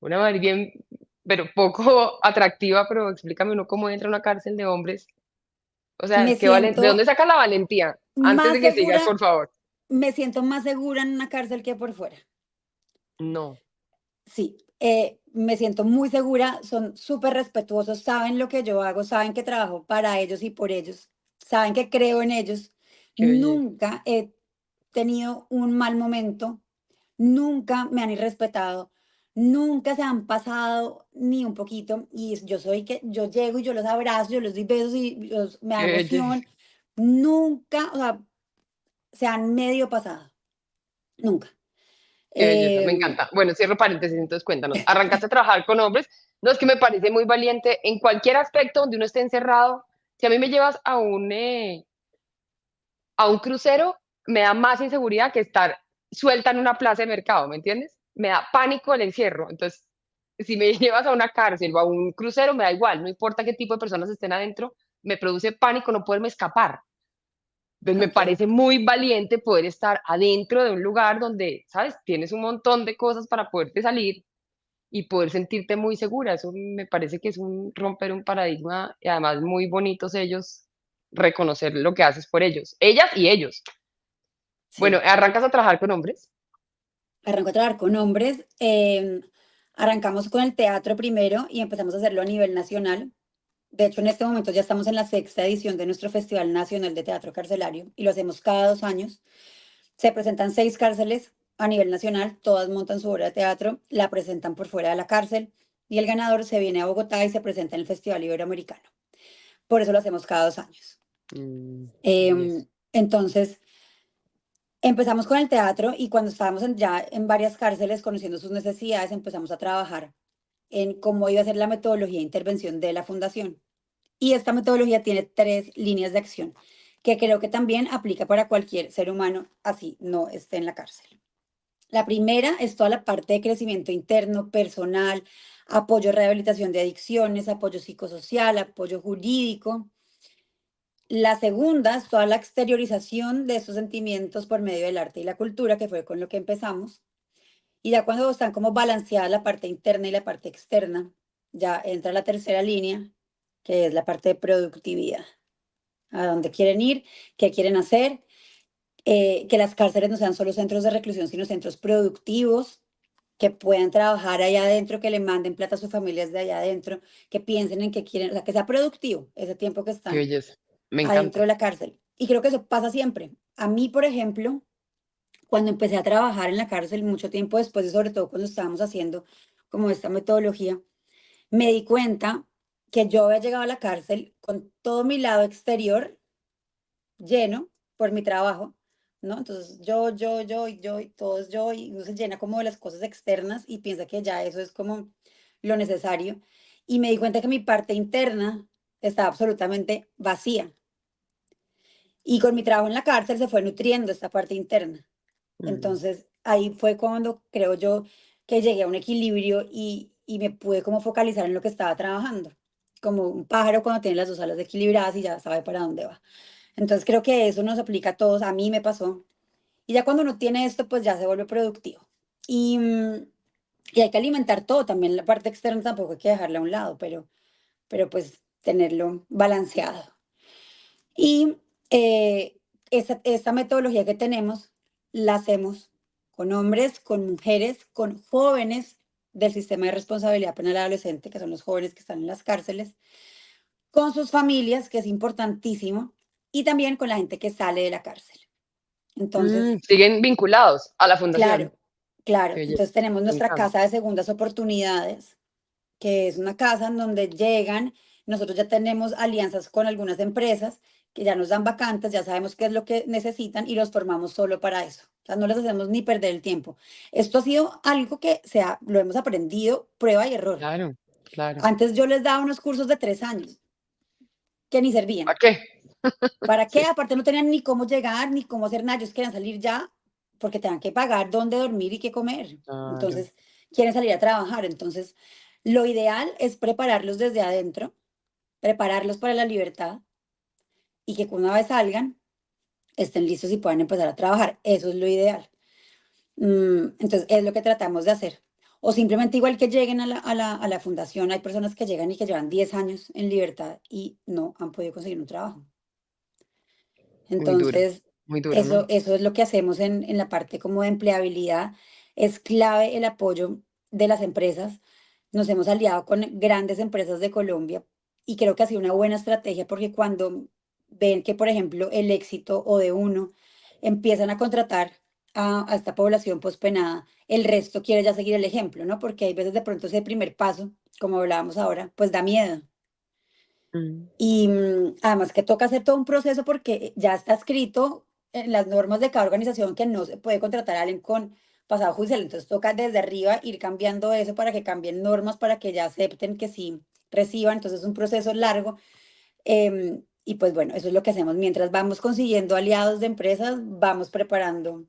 una mujer bien, pero poco atractiva, pero explícame uno cómo entra a una cárcel de hombres. O sea, me ¿de dónde siento sacas la valentía? Antes más de que sigas, segura, por favor. me siento más segura en una cárcel que por fuera. No, Sí, me siento muy segura, son súper respetuosos, saben lo que yo hago, saben que trabajo para ellos y por ellos, saben que creo en ellos. qué belleza. Nunca he tenido un mal momento, nunca me han irrespetado, nunca se han pasado ni un poquito. Y yo soy que yo llego y yo los abrazo, yo les doy besos y me da Qué belleza. emoción. Nunca, o sea, se han medio pasado, nunca. Qué belleza, me Em, encanta. Bueno, cierro paréntesis, entonces cuéntanos. Arrancaste a trabajar con hombres. No, es que me parece muy valiente en cualquier aspecto donde uno esté encerrado. Si a mí me llevas a un crucero, me da más inseguridad que estar suelta en una plaza de mercado, ¿me entiendes? Me da pánico el encierro. Entonces, si me llevas a una cárcel o a un crucero, me da igual, no importa qué tipo de personas estén adentro, me produce pánico no poderme escapar. Entonces me Ok. parece muy valiente poder estar adentro de un lugar donde, ¿sabes? Tienes un montón de cosas para poderte salir y poder sentirte muy segura. Eso me parece que es un romper un paradigma y además muy bonitos ellos reconocer lo que haces por ellos, ellas y ellos. Bueno, Sí. arrancas a trabajar con hombres. Arrancó a trabajar con hombres. Arrancamos con el teatro primero y empezamos a hacerlo a nivel nacional. De hecho, en este momento ya estamos en la sexta edición de nuestro Festival Nacional de Teatro Carcelario y lo hacemos cada 2 años. Se presentan 6 cárceles a nivel nacional, todas montan su obra de teatro, la presentan por fuera de la cárcel y el ganador se viene a Bogotá y se presenta en el Festival Iberoamericano. Por eso lo hacemos cada 2 años. Yes. Entonces, empezamos con el teatro y cuando estábamos ya en varias cárceles conociendo sus necesidades, empezamos a trabajar en cómo iba a ser la metodología de intervención de la fundación. Y esta metodología tiene 3 líneas de acción que creo que también aplica para cualquier ser humano, así no esté en la cárcel. La primera es toda la parte de crecimiento interno, personal, apoyo, rehabilitación de adicciones, apoyo psicosocial, apoyo jurídico. La segunda es toda la exteriorización de esos sentimientos por medio del arte y la cultura, que fue con lo que empezamos. Y ya cuando están como balanceada la parte interna y la parte externa, ya entra la tercera línea, que es la parte de productividad. A dónde quieren ir, qué quieren hacer, que las cárceles no sean solo centros de reclusión, sino centros productivos, que puedan trabajar allá adentro, que le manden plata a sus familias de allá adentro, que piensen en qué quieren, o sea, que sea productivo ese tiempo que Qué están belleza. Me adentro de encanta. la cárcel. Y creo que eso pasa siempre. A mí, por ejemplo, cuando empecé a trabajar en la cárcel, mucho tiempo después, y sobre todo cuando estábamos haciendo como esta metodología, me di cuenta que yo había llegado a la cárcel con todo mi lado exterior lleno por mi trabajo, ¿no? Entonces yo, y todo es yo, y uno se llena como de las cosas externas y piensa que ya eso es como lo necesario. Y me di cuenta que mi parte interna estaba absolutamente vacía. Y con mi trabajo en la cárcel se fue nutriendo esta parte interna. Mm. Entonces ahí fue cuando creo yo que llegué a un equilibrio y me pude como focalizar en lo que estaba trabajando, como un pájaro cuando tiene las 2 alas equilibradas y ya sabe para dónde va. Entonces creo que eso nos aplica a todos, a mí me pasó. Y ya cuando uno tiene esto, pues ya se vuelve productivo. Y, y hay que alimentar todo, también la parte externa tampoco hay que dejarla a un lado, pero pues tenerlo balanceado. Y esta metodología que tenemos la hacemos con hombres, con mujeres, con jóvenes del sistema de responsabilidad penal adolescente, que son los jóvenes que están en las cárceles, con sus familias, que es importantísimo, y también con la gente que sale de la cárcel. Entonces, Siguen vinculados a la fundación. claro, claro. Qué Entonces belleza. tenemos Me nuestra encanta. casa de segundas oportunidades, que es una casa en donde llegan, nosotros ya tenemos alianzas con algunas empresas que ya nos dan vacantes, ya sabemos qué es lo que necesitan y los formamos solo para eso. O sea, no les hacemos ni perder el tiempo. Esto ha sido algo que lo hemos aprendido prueba y error. Claro, claro. Antes yo les daba unos cursos de 3 años que ni servían. ¿Para qué? ¿Para qué? Sí, Aparte no tenían ni cómo llegar, ni cómo hacer nada. Ellos querían salir ya porque tenían que pagar dónde dormir y qué comer. claro. Entonces, quieren salir a trabajar. Entonces, lo ideal es prepararlos desde adentro, prepararlos para la libertad y que una vez salgan, estén listos y puedan empezar a trabajar. Eso es lo ideal. Entonces, es lo que tratamos de hacer. O simplemente igual que lleguen a la fundación, hay personas que llegan y que llevan 10 años en libertad y no han podido conseguir un trabajo. Entonces, Muy duro, ¿no? eso es lo que hacemos en la parte como de empleabilidad. Es clave el apoyo de las empresas. Nos hemos aliado con grandes empresas de Colombia y creo que ha sido una buena estrategia porque cuando ven que, por ejemplo, el éxito o de uno empiezan a contratar a esta población pospenada, el resto quiere ya seguir el ejemplo, ¿no? Porque hay veces de pronto ese primer paso, como hablábamos ahora, pues da miedo. Mm, Y además que toca hacer todo un proceso porque ya está escrito en las normas de cada organización que no se puede contratar a alguien con pasado judicial. Entonces toca desde arriba ir cambiando eso para que cambien normas, para que ya acepten que sí reciban. Entonces es un proceso largo. Y pues bueno, eso es lo que hacemos. Mientras vamos consiguiendo aliados de empresas, vamos preparando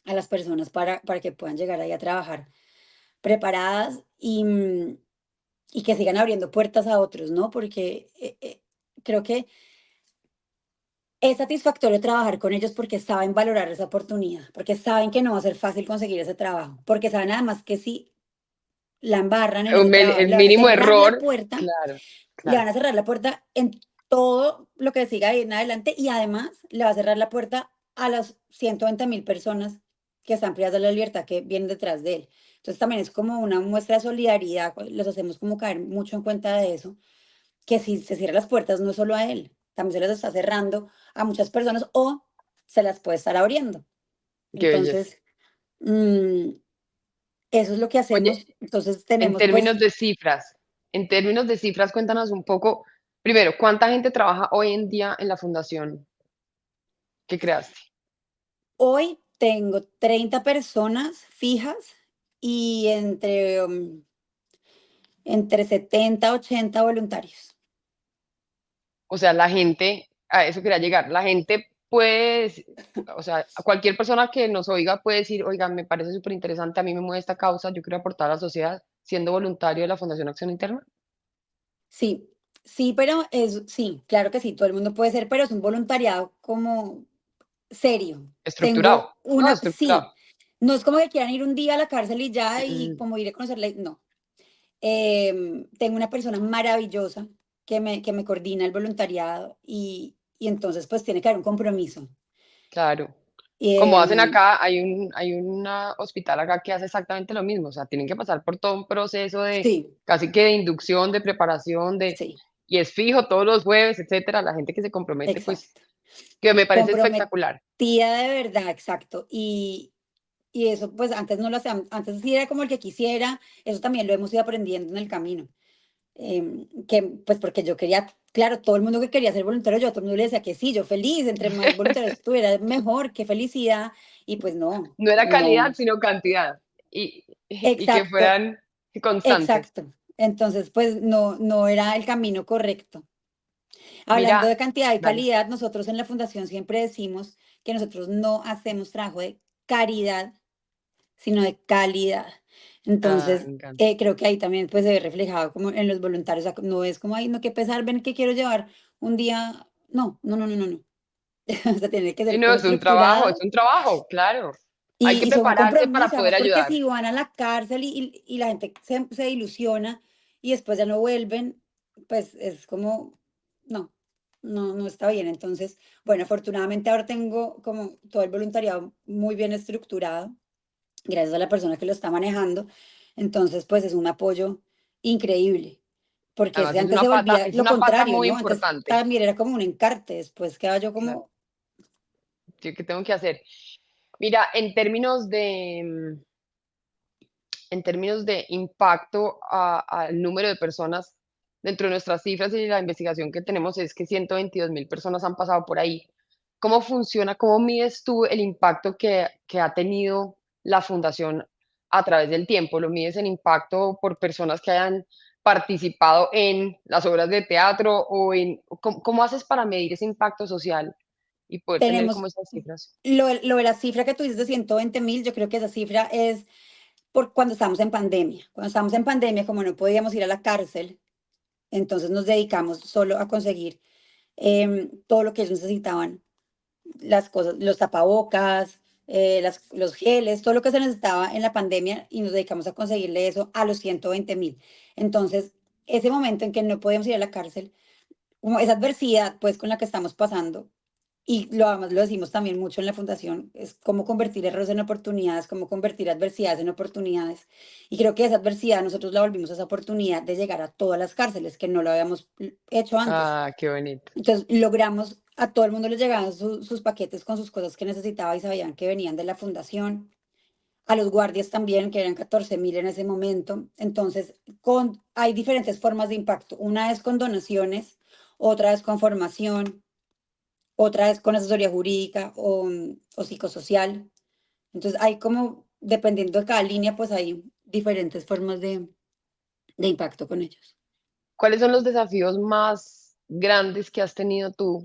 a las personas para que puedan llegar ahí a trabajar preparadas y que sigan abriendo puertas a otros, ¿no? Porque creo que Es satisfactorio trabajar con ellos porque saben valorar esa oportunidad, porque saben que no va a ser fácil conseguir ese trabajo, porque saben además que si la embarran en ese trabajo, El le van a mínimo cerrar la error, puerta, claro, le claro. van a cerrar la puerta en todo lo que siga ahí en adelante y además le va a cerrar la puerta a las 120.000 personas que están privadas de la libertad que vienen detrás de él. Entonces también es como una muestra de solidaridad, los hacemos como caer mucho en cuenta de eso, que si se cierran las puertas no es solo a él, también se las está cerrando a muchas personas o se las puede estar abriendo. Qué belleza. Entonces, mm, eso es lo que Oye, hacemos. Entonces tenemos pues en términos de cifras, cuéntanos un poco, primero, ¿cuánta gente trabaja hoy en día en la fundación que creaste? hoy tengo 30 personas fijas y entre 70 a 80 voluntarios. O sea, la gente, a eso quería llegar, la gente puede, o sea, a cualquier persona que nos oiga puede decir, oiga, me parece súper interesante, a mí me mueve esta causa, yo quiero aportar a la sociedad siendo voluntario de la Fundación Acción Interna. Sí, sí, pero sí, claro que sí, todo el mundo puede ser, pero es un voluntariado como serio. Estructurado, Tengo no, una, estructurado. sí, no es como que quieran ir un día a la cárcel y ya y Mm, como ir a conocerla, no. Tengo una persona maravillosa que me coordina el voluntariado y entonces pues tiene que haber un compromiso. claro. Como hacen Em, acá, hay un hospital acá que hace exactamente lo mismo, o sea, tienen que pasar por todo un proceso de sí, casi que de inducción, de preparación, sí, y es fijo todos los jueves, etcétera, la gente que se compromete, pues, exacto. que me parece espectacular. Comprometida de verdad, exacto. Y eso pues antes no lo hacían, antes sí era como el que quisiera, eso también lo hemos ido aprendiendo en el camino. Que pues porque yo quería, claro, todo el mundo que quería ser voluntario, yo a todo el mundo le decía que sí, yo feliz, entre más voluntarios tuviera, mejor, qué felicidad. Y pues no, No era calidad, no, sino cantidad, y que exacto, fueran constantes. exacto. Entonces, pues no, no era el camino correcto. Hablando Mira, de cantidad y dale. calidad, nosotros en la fundación siempre decimos que nosotros no hacemos trabajo de caridad, sino de calidad. Ah, Entonces, me encanta. creo que ahí también pues se ve reflejado como en los voluntarios, o sea, no es como, ay, no, qué pesar, ven que quiero llevar un día, no, no, no, no, no, no. O sea, tiene que Sí, ser no, como es estructurado un trabajo, claro. Hay que y son un prepararse para compromiso, poder además porque ayudar. si van a la cárcel y la gente se ilusiona y después ya no vuelven, pues es como, no, no, no está bien. Entonces, bueno, afortunadamente ahora tengo como todo el voluntariado muy bien estructurado gracias a la persona que lo está manejando. Entonces, pues es un apoyo increíble, porque si Además, antes se volvía es lo una pata contrario, muy ¿no? Antes importante. también era como un encarte, después quedaba yo Claro. como, ¿Qué tengo que hacer? Mira, en términos de impacto al número de personas, dentro de nuestras cifras y la investigación que tenemos es que 122.000 personas han pasado por ahí. ¿Cómo funciona? ¿Cómo mides tú el impacto que ha tenido la fundación a través del tiempo? ¿Lo mides en impacto por personas que hayan participado en las obras de teatro cómo haces para medir ese impacto social y poder tener como tenemos esas cifras? lo de la cifra que tú dices de 120.000, yo creo que esa cifra es por cuando estamos en pandemia. Cuando estamos en pandemia, como no podíamos ir a la cárcel, entonces nos dedicamos solo a conseguir todo lo que ellos necesitaban, las cosas, los tapabocas, los geles, todo lo que se necesitaba en la pandemia y nos dedicamos a conseguirle eso a los 120.000. Entonces, ese momento en que no podíamos ir a la cárcel, como esa adversidad pues con la que estamos pasando, y además lo decimos también mucho en la fundación, es cómo convertir errores en oportunidades, cómo convertir adversidades en oportunidades. Y creo que esa adversidad nosotros la volvimos a esa oportunidad de llegar a todas las cárceles, que no lo habíamos hecho antes. Ah, qué bonito. Entonces logramos, a todo el mundo les llegaban sus paquetes con sus cosas que necesitaba y sabían que venían de la fundación. A los guardias también, que eran 14.000 en ese momento. Entonces, hay diferentes formas de impacto. Una es con donaciones, otra es con formación, otra es con asesoría jurídica o psicosocial. Entonces, hay como, dependiendo de cada línea, pues hay diferentes formas de impacto con ellos. ¿Cuáles son los desafíos más grandes que has tenido tú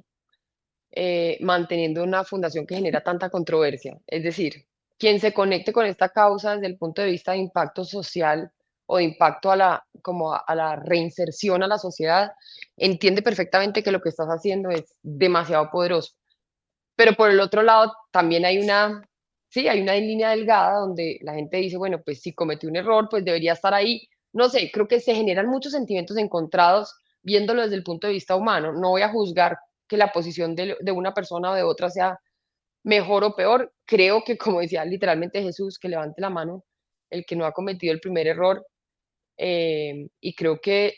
manteniendo una fundación que genera tanta controversia? Es decir, quien se conecte con esta causa desde el punto de vista de impacto social o de impacto a la reinserción a la sociedad, entiende perfectamente que lo que estás haciendo es demasiado poderoso. pero por el otro lado también sí, hay una línea delgada donde la gente dice, bueno, pues si cometí un error, pues debería estar ahí. No sé, creo que se generan muchos sentimientos encontrados viéndolo desde el punto de vista humano. No voy a juzgar que la posición de una persona o de otra sea mejor o peor. Creo que, como decía literalmente Jesús, que levante la mano el que no ha cometido el primer error. Y creo que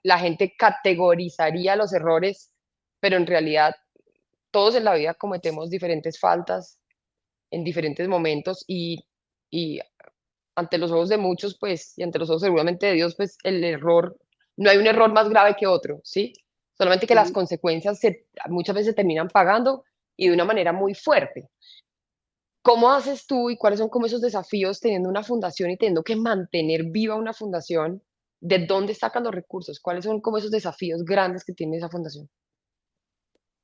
la gente categorizaría los errores, pero en realidad todos en la vida cometemos diferentes faltas en diferentes momentos y ante los ojos de muchos, pues, y ante los ojos seguramente de Dios, pues el error, no hay un error más grave que otro, ¿sí? Solamente que las Sí. consecuencias muchas veces se terminan pagando y de una manera muy fuerte. ¿Cómo haces tú y cuáles son como esos desafíos teniendo una fundación y teniendo que mantener viva una fundación? ¿De dónde sacan los recursos? ¿Cuáles son como esos desafíos grandes que tiene esa fundación?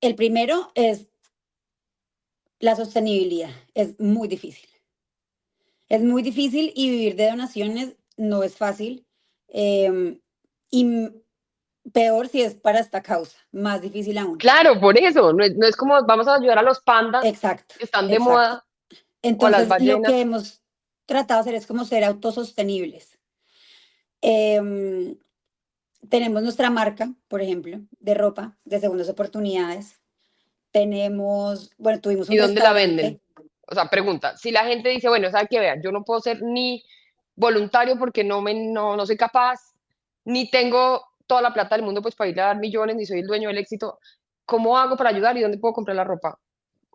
El primero es la sostenibilidad. Es muy difícil. Es muy difícil y vivir de donaciones no es fácil. Y peor si es para esta causa, más difícil aún. Claro, por eso, no es como vamos a ayudar a los pandas Exacto, que están de exacto. moda o a las Entonces, lo que ballenas. hemos tratado de hacer es como ser autosostenibles. Em, Tenemos nuestra marca, por ejemplo, de ropa, de segundas oportunidades. Tenemos, bueno, tuvimos ¿Y un dónde la venden? restaurante. O sea, pregunta, si la gente dice, bueno, ¿sabe qué? Vean, yo no puedo ser ni voluntario porque no soy capaz, ni tengo toda la plata del mundo pues para ir a dar millones, ni soy el dueño del éxito, ¿cómo hago para ayudar y dónde puedo comprar la ropa?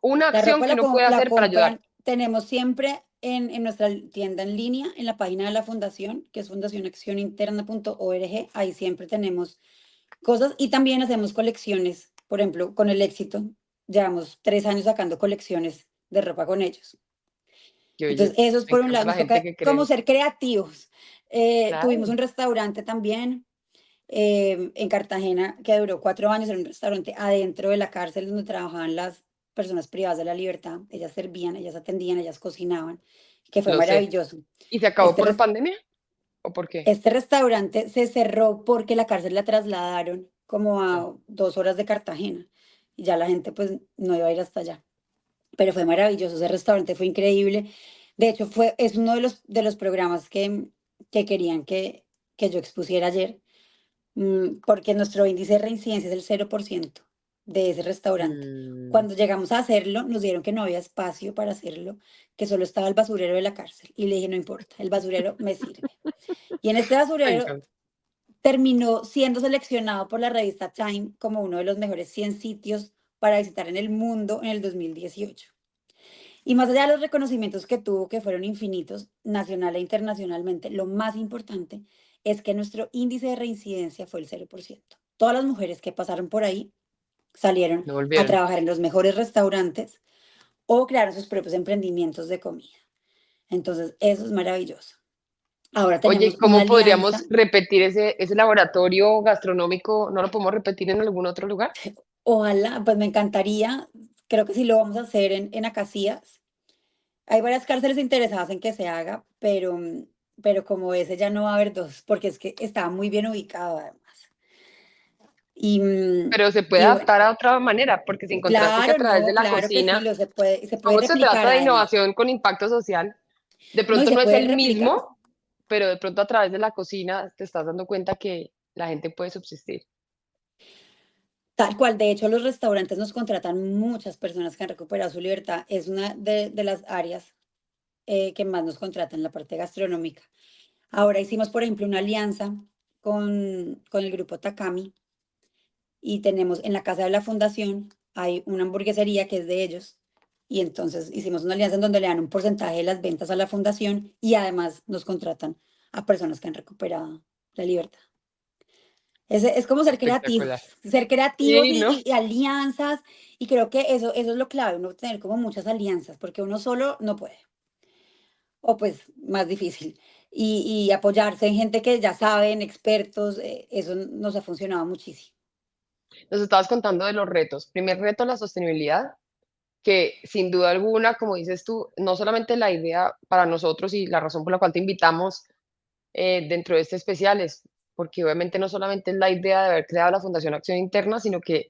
Una La acción ropa que uno puede la hacer para ayudar. compran, tenemos siempre en nuestra tienda en línea, en la página de la fundación, que es fundacionaccioninterna.org. Ahí siempre tenemos cosas y también hacemos colecciones. Por ejemplo, con el éxito, llevamos 3 años sacando colecciones de ropa con ellos. Qué Entonces, belleza. eso es Me por un encanta lado, la nos gente toca que cree como eso. ser creativos. Tuvimos Claro, un restaurante también en Cartagena que duró 4 años, era un restaurante adentro de la cárcel donde trabajaban las personas privadas de la libertad. Ellas servían, ellas atendían, ellas cocinaban, que fue lo sé. maravilloso. ¿Y se acabó Este, por res- pandemia o por qué? este restaurante se cerró porque la cárcel la trasladaron como Ya. a 2 horas de Cartagena y ya la gente pues no iba a ir hasta allá. Pero fue maravilloso, ese restaurante fue increíble. De hecho, es uno de los programas que querían que yo expusiera ayer, porque nuestro índice de reincidencia es el 0% de ese restaurante. Mm, Cuando llegamos a hacerlo, nos dieron que no había espacio para hacerlo, que solo estaba el basurero de la cárcel. Y le dije, no importa, el basurero me sirve. Y en este me basurero encanta. terminó siendo seleccionado por la revista Time como uno de los mejores 100 sitios para visitar en el mundo en el 2018. Y más allá de los reconocimientos que tuvo, que fueron infinitos, nacional e internacionalmente, lo más importante es que nuestro índice de reincidencia fue el 0%. Todas las mujeres que pasaron por ahí salieron No a volvieron. trabajar en los mejores restaurantes o crearon sus propios emprendimientos de comida. Entonces, eso es maravilloso. Ahora Oye, tenemos una ¿cómo podríamos alianza. repetir ese laboratorio gastronómico? ¿No lo podemos repetir en algún otro lugar? Ojalá, pues me encantaría, creo que sí lo vamos a hacer en Acacías. Hay varias cárceles interesadas en que se haga, pero como ese ya no va a haber dos, porque es que está muy bien ubicado además. Y, Pero se puede y bueno, adaptar a otra manera, porque si encontraste que a claro, través de no, la claro que sí, cocina, se puede todo se replicar trata de además. innovación con impacto social, de No, y pronto se no es puede el replicar. mismo, pero de pronto a través de la cocina te estás dando cuenta que la gente puede subsistir. Tal cual, de hecho, los restaurantes nos contratan muchas personas que han recuperado su libertad. Es una de las áreas que más nos contratan, la parte gastronómica. Ahora hicimos, por ejemplo, una alianza con el grupo Takami y tenemos en la casa de la fundación, hay una hamburguesería que es de ellos. Y entonces hicimos una alianza en donde le dan un porcentaje de las ventas a la fundación y además nos contratan a personas que han recuperado la libertad. Es como Espectacular. ser creativos Sí, ¿no? y alianzas. Y creo que eso es lo clave, uno tener como muchas alianzas, porque uno solo no puede, o pues más difícil. Y apoyarse en gente que ya saben, expertos, eso nos ha funcionado muchísimo. Nos estabas contando de los retos. Primer reto, la sostenibilidad, que sin duda alguna, como dices tú, no solamente la idea para nosotros y la razón por la cual te invitamos dentro de este especial es porque obviamente no solamente es la idea de haber creado la Fundación Acción Interna, sino que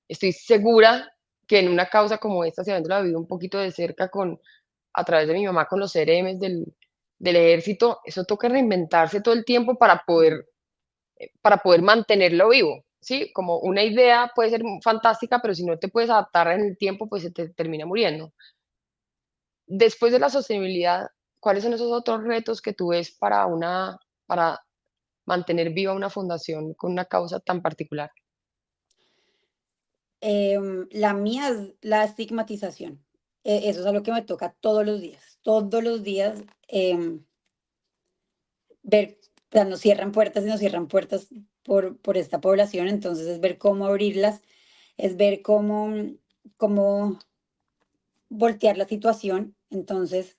estoy segura que en una causa como esta, habiéndola vivido un poquito de cerca a través de mi mamá con los CRMs del ejército, eso toca reinventarse todo el tiempo para poder mantenerlo vivo, ¿sí? Como una idea puede ser fantástica, pero si no te puedes adaptar en el tiempo, pues se te termina muriendo. Después de la sostenibilidad, ¿cuáles son esos otros retos que tú ves para mantener viva una fundación con una causa tan particular? La mía es la estigmatización. Eso es algo que me toca todos los días, ver, o sea, nos cierran puertas y nos cierran puertas por esta población, entonces es ver cómo abrirlas, es ver cómo voltear la situación, entonces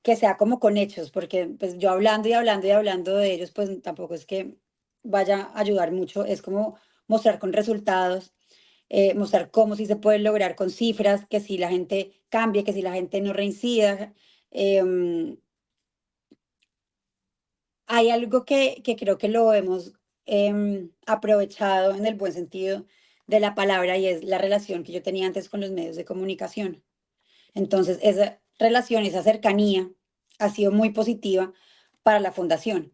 que sea como con hechos, porque pues yo hablando y hablando y hablando de ellos, pues tampoco es que vaya a ayudar mucho, es como mostrar con resultados, mostrar cómo sí se puede lograr con cifras, que si la gente cambie, que si la gente no reincida. em, Hay algo que creo que lo hemos aprovechado en el buen sentido de la palabra y es la relación que yo tenía antes con los medios de comunicación. Entonces, esa relación, esa cercanía ha sido muy positiva para la fundación,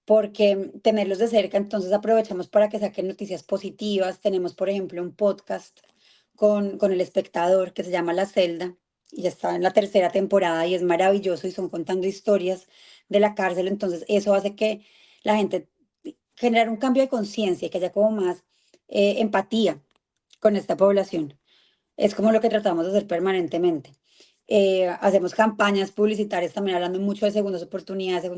porque tenerlos de cerca, entonces aprovechamos para que saquen noticias positivas. Tenemos, por ejemplo, un podcast con El Espectador que se llama La Celda y ya está en la tercera temporada y es maravilloso y son contando historias de la cárcel. Entonces, eso hace que la gente generar un cambio de conciencia, que haya como más empatía con esta población. Es como lo que tratamos de hacer permanentemente. Hacemos campañas publicitarias también hablando mucho de segundas oportunidades,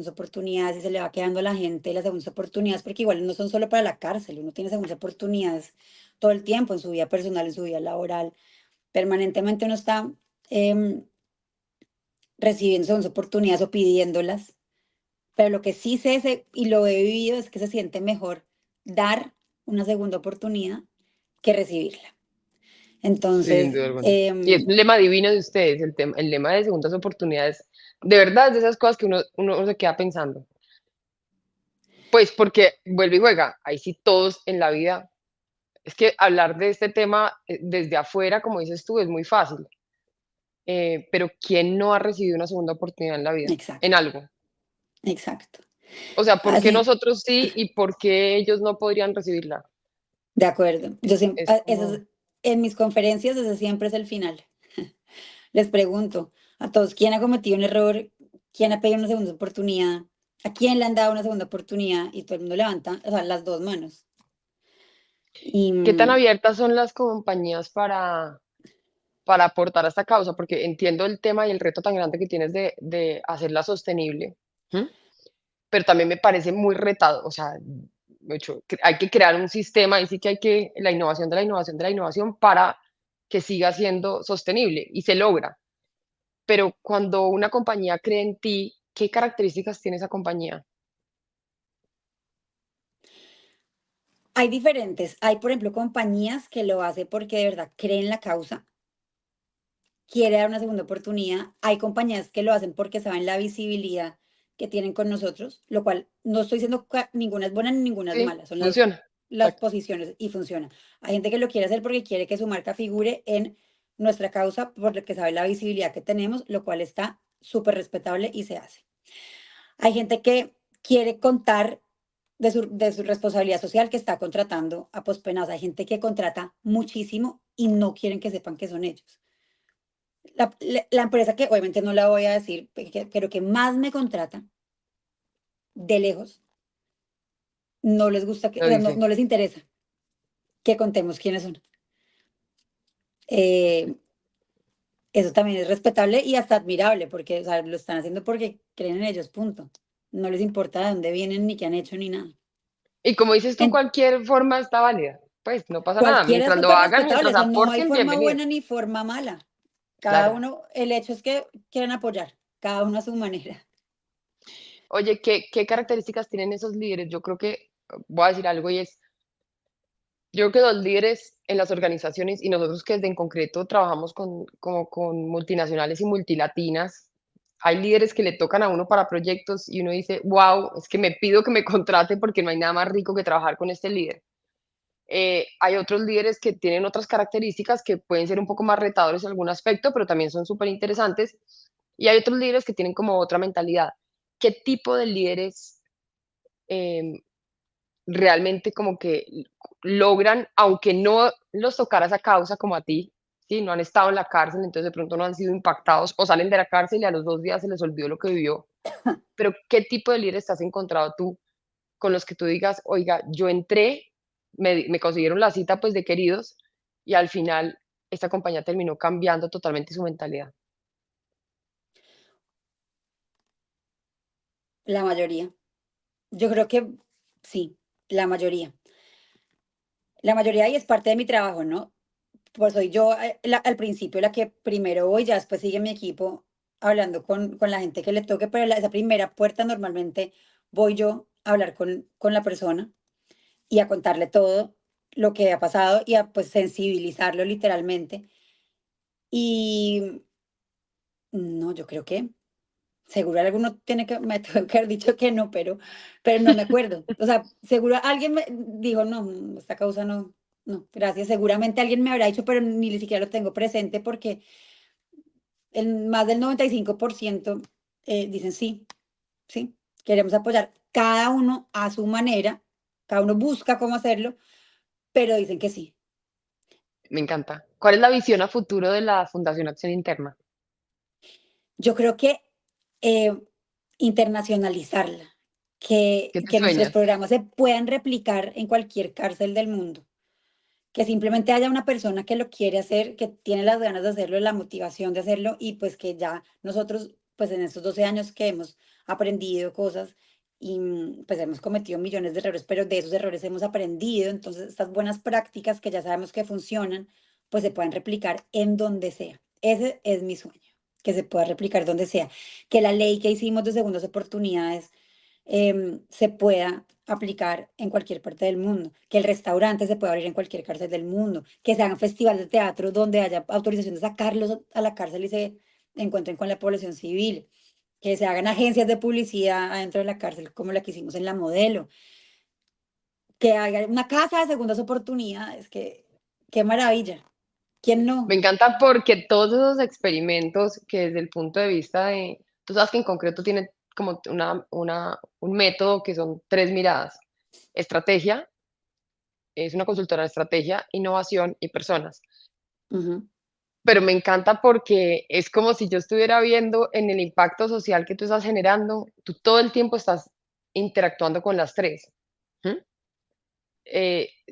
y se le va quedando a la gente las segundas oportunidades, porque igual no son solo para la cárcel, uno tiene segundas oportunidades todo el tiempo en su vida personal, en su vida laboral. Permanentemente uno está em, recibiendo segundas oportunidades o pidiéndolas, pero lo que sí sé y lo he vivido es que se siente mejor dar una segunda oportunidad que recibirla. Sí, sin Entonces, duda alguna. Y es un lema divino de ustedes, el lema de segundas oportunidades. De verdad, es de esas cosas que uno se queda pensando. Pues porque vuelve y juega. Ahí sí todos en la vida. Es que hablar de este tema desde afuera, como dices tú, es muy fácil. Pero ¿quién no ha recibido una segunda oportunidad en la vida? En exacto, algo. exacto. O sea, ¿por qué Así, nosotros sí y por qué ellos no podrían recibirla? de acuerdo. Yo siempre, Es eso como, en mis conferencias, ese siempre es el final. Les pregunto a todos, ¿quién ha cometido un error? ¿Quién ha pedido una segunda oportunidad? ¿A quién le han dado una segunda oportunidad? Y todo el mundo levanta, o sea, las dos manos. Y ¿qué tan abiertas son las compañías para aportar a esta causa? Porque entiendo el tema y el reto tan grande que tienes de hacerla sostenible, ¿m? Pero también me parece muy retado, o sea, de hecho, hay que crear un sistema y sí que hay que, la innovación de la innovación de la innovación para que siga siendo sostenible y se logra. Pero cuando una compañía cree en ti, ¿qué características tiene esa compañía? hay diferentes. Hay, por ejemplo, compañías que lo hacen porque de verdad creen en la causa, quiere dar una segunda oportunidad. Hay compañías que lo hacen porque saben la visibilidad que tienen con nosotros, lo cual no estoy diciendo que ninguna es buena ni ninguna es Sí, mala, son funciona. las Exacto. posiciones y funciona. Hay gente que lo quiere hacer porque quiere que su marca figure en nuestra causa, por lo que sabe la visibilidad que tenemos, lo cual está súper respetable y se hace. Hay gente que quiere contar de su responsabilidad social que está contratando a pospenados. Hay gente que contrata muchísimo y no quieren que sepan que son ellos. La empresa que obviamente no la voy a decir, pero que más me contrata de lejos, no les gusta, Lo dice. no les interesa que contemos quiénes son. Eh, Eso también es respetable y hasta admirable, porque o sea, lo están haciendo porque creen en ellos, punto. No les importa de dónde vienen, ni qué han hecho, ni nada. Y como dices tú, En cualquier forma está válida. Pues no pasa nada. cualquiera es Mientras lo súper hagan, respetable, mientras eso no hay aporten, forma bienvenido. buena ni forma mala. Cada Claro. uno, el hecho es que quieren apoyar, cada uno a su manera. Oye, ¿qué características tienen esos líderes? Yo creo que, voy a decir algo y es, yo creo que los líderes en las organizaciones y nosotros que desde en concreto trabajamos como con multinacionales y multilatinas, hay líderes que le tocan a uno para proyectos y uno dice, wow, es que me pido que me contrate porque no hay nada más rico que trabajar con este líder. Hay otros líderes que tienen otras características que pueden ser un poco más retadores en algún aspecto, pero también son súper interesantes. Y hay otros líderes que tienen como otra mentalidad. ¿Qué tipo de líderes em, realmente como que logran, aunque no los tocara esa causa como a ti, ¿sí? No han estado en la cárcel, entonces de pronto no han sido impactados o salen de la cárcel y a los 2 días se les olvidó lo que vivió? Pero ¿qué tipo de líderes te has encontrado tú con los que tú digas, oiga, yo entré, me consiguieron la cita pues de queridos y al final esta compañía terminó cambiando totalmente su mentalidad? La mayoría. Yo creo que sí, la mayoría. La mayoría y es parte de mi trabajo, ¿no? Pues soy yo al principio la que primero voy, ya después sigue mi equipo hablando con la gente que le toque, pero esa primera puerta normalmente voy yo a hablar con la persona y a contarle todo lo que ha pasado y a pues sensibilizarlo literalmente. Y no, yo creo que seguro alguno tiene que, me tuvo que haber dicho que no, pero no me acuerdo. O sea, seguro alguien me dijo, no, esta causa no, no, gracias. Seguramente alguien me habrá dicho, pero ni siquiera lo tengo presente porque más del 95% dicen sí, sí, queremos apoyar cada uno a su manera, cada uno busca cómo hacerlo, pero dicen que sí. Me encanta. ¿Cuál es la visión a futuro de la Fundación Acción Interna? Yo creo que eh, internacionalizarla, ¿Qué te que nuestros sueñas? programas se puedan replicar en cualquier cárcel del mundo, que simplemente haya una persona que lo quiere hacer, que tiene las ganas de hacerlo, la motivación de hacerlo y pues que ya nosotros, pues en estos 12 años que hemos aprendido cosas y pues hemos cometido millones de errores, pero de esos errores hemos aprendido, entonces estas buenas prácticas que ya sabemos que funcionan, pues se puedan replicar en donde sea. Ese es mi sueño, que se pueda replicar donde sea, que la ley que hicimos de segundas oportunidades se pueda aplicar en cualquier parte del mundo, que el restaurante se pueda abrir en cualquier cárcel del mundo, que se hagan festivales de teatro donde haya autorización de sacarlos a la cárcel y se encuentren con la población civil, que se hagan agencias de publicidad adentro de la cárcel como la que hicimos en La Modelo, que haya una casa de segundas oportunidades, que qué maravilla. ¿Quién Me no? encanta porque todos esos experimentos que desde el punto de vista de, tú sabes que en concreto tiene como un método que son 3 miradas. Estrategia, es una consultora de estrategia, innovación y personas. Ujú. Pero me encanta porque es como si yo estuviera viendo en el impacto social que tú estás generando, tú todo el tiempo estás interactuando con las tres. ¿M?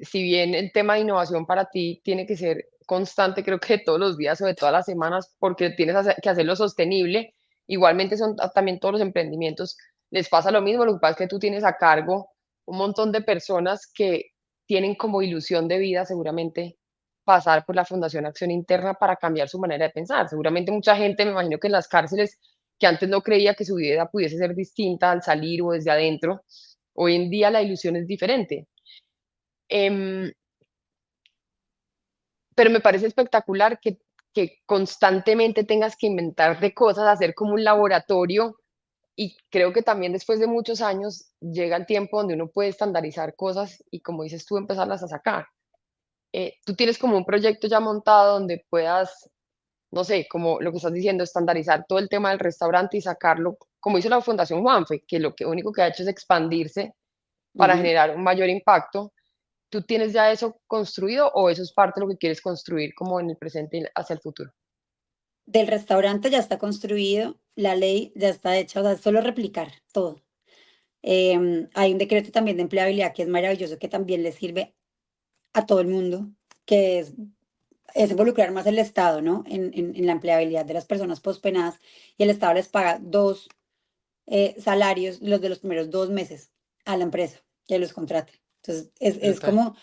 Si bien el tema de innovación para ti tiene que ser constante, creo que todos los días o de todas las semanas, porque tienes que hacerlo sostenible, igualmente son también todos los emprendimientos, les pasa lo mismo, lo que pasa es que tú tienes a cargo un montón de personas que tienen como ilusión de vida seguramente pasar por la Fundación Acción Interna para cambiar su manera de pensar. Seguramente mucha gente, me imagino que en las cárceles, que antes no creía que su vida pudiese ser distinta al salir o desde adentro, hoy en día la ilusión es diferente. Em, pero me parece espectacular que constantemente tengas que inventarte cosas, hacer como un laboratorio, y creo que también después de muchos años llega el tiempo donde uno puede estandarizar cosas y, como dices tú, empezarlas a sacar. Tú tienes como un proyecto ya montado donde puedas, no sé, como lo que estás diciendo, estandarizar todo el tema del restaurante y sacarlo, como hizo la Fundación Juanfe, que lo único que ha hecho es expandirse para Ujú. generar un mayor impacto. ¿Tú tienes ya eso construido o eso es parte de lo que quieres construir como en el presente y hacia el futuro? Del restaurante ya está construido, la ley ya está hecha, o sea, es solo replicar todo. Hay un decreto también de empleabilidad que es maravilloso, que también le sirve a todo el mundo, que es involucrar más el Estado, ¿no? En la empleabilidad de las personas pospenadas y el Estado les paga dos salarios, los de los primeros 2 meses a la empresa que los contrate. Entonces, es Brutal. como,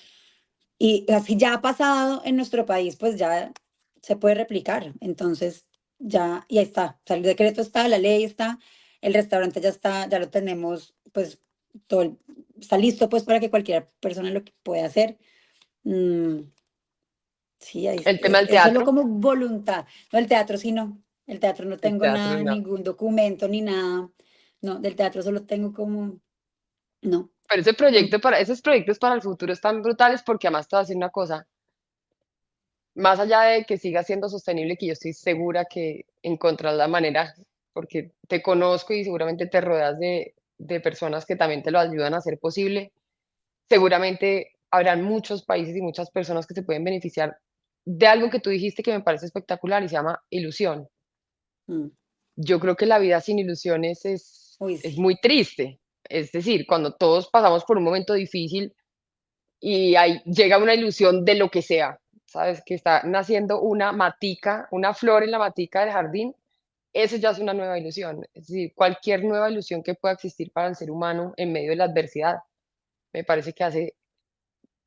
y así ya ha pasado en nuestro país, pues ya se puede replicar. Entonces, ya, y ahí está. O sea, el decreto está, la ley está, el restaurante ya está, ya lo tenemos, pues, todo, está listo, pues, para que cualquier persona lo pueda hacer. Mm, sí, ahí El tema del es solo teatro, como voluntad. No, el teatro sí no. El teatro no el tengo teatro nada, no. ningún documento ni nada. No, del teatro solo tengo como, no. Pero esos proyectos para el futuro están brutales porque además te voy a decir una cosa, más allá de que siga siendo sostenible, que yo estoy segura que encontrarás la manera, porque te conozco y seguramente te rodeas de personas que también te lo ayudan a hacer posible, seguramente habrán muchos países y muchas personas que se pueden beneficiar de algo que tú dijiste que me parece espectacular y se llama ilusión. Mm. Yo creo que la vida sin ilusiones Uy, es sí. muy triste. Es decir, cuando todos pasamos por un momento difícil y ahí llega una ilusión de lo que sea, ¿sabes? Que está naciendo una matica, una flor en la matica del jardín, eso ya es una nueva ilusión. Es decir, cualquier nueva ilusión que pueda existir para el ser humano en medio de la adversidad, me parece que hace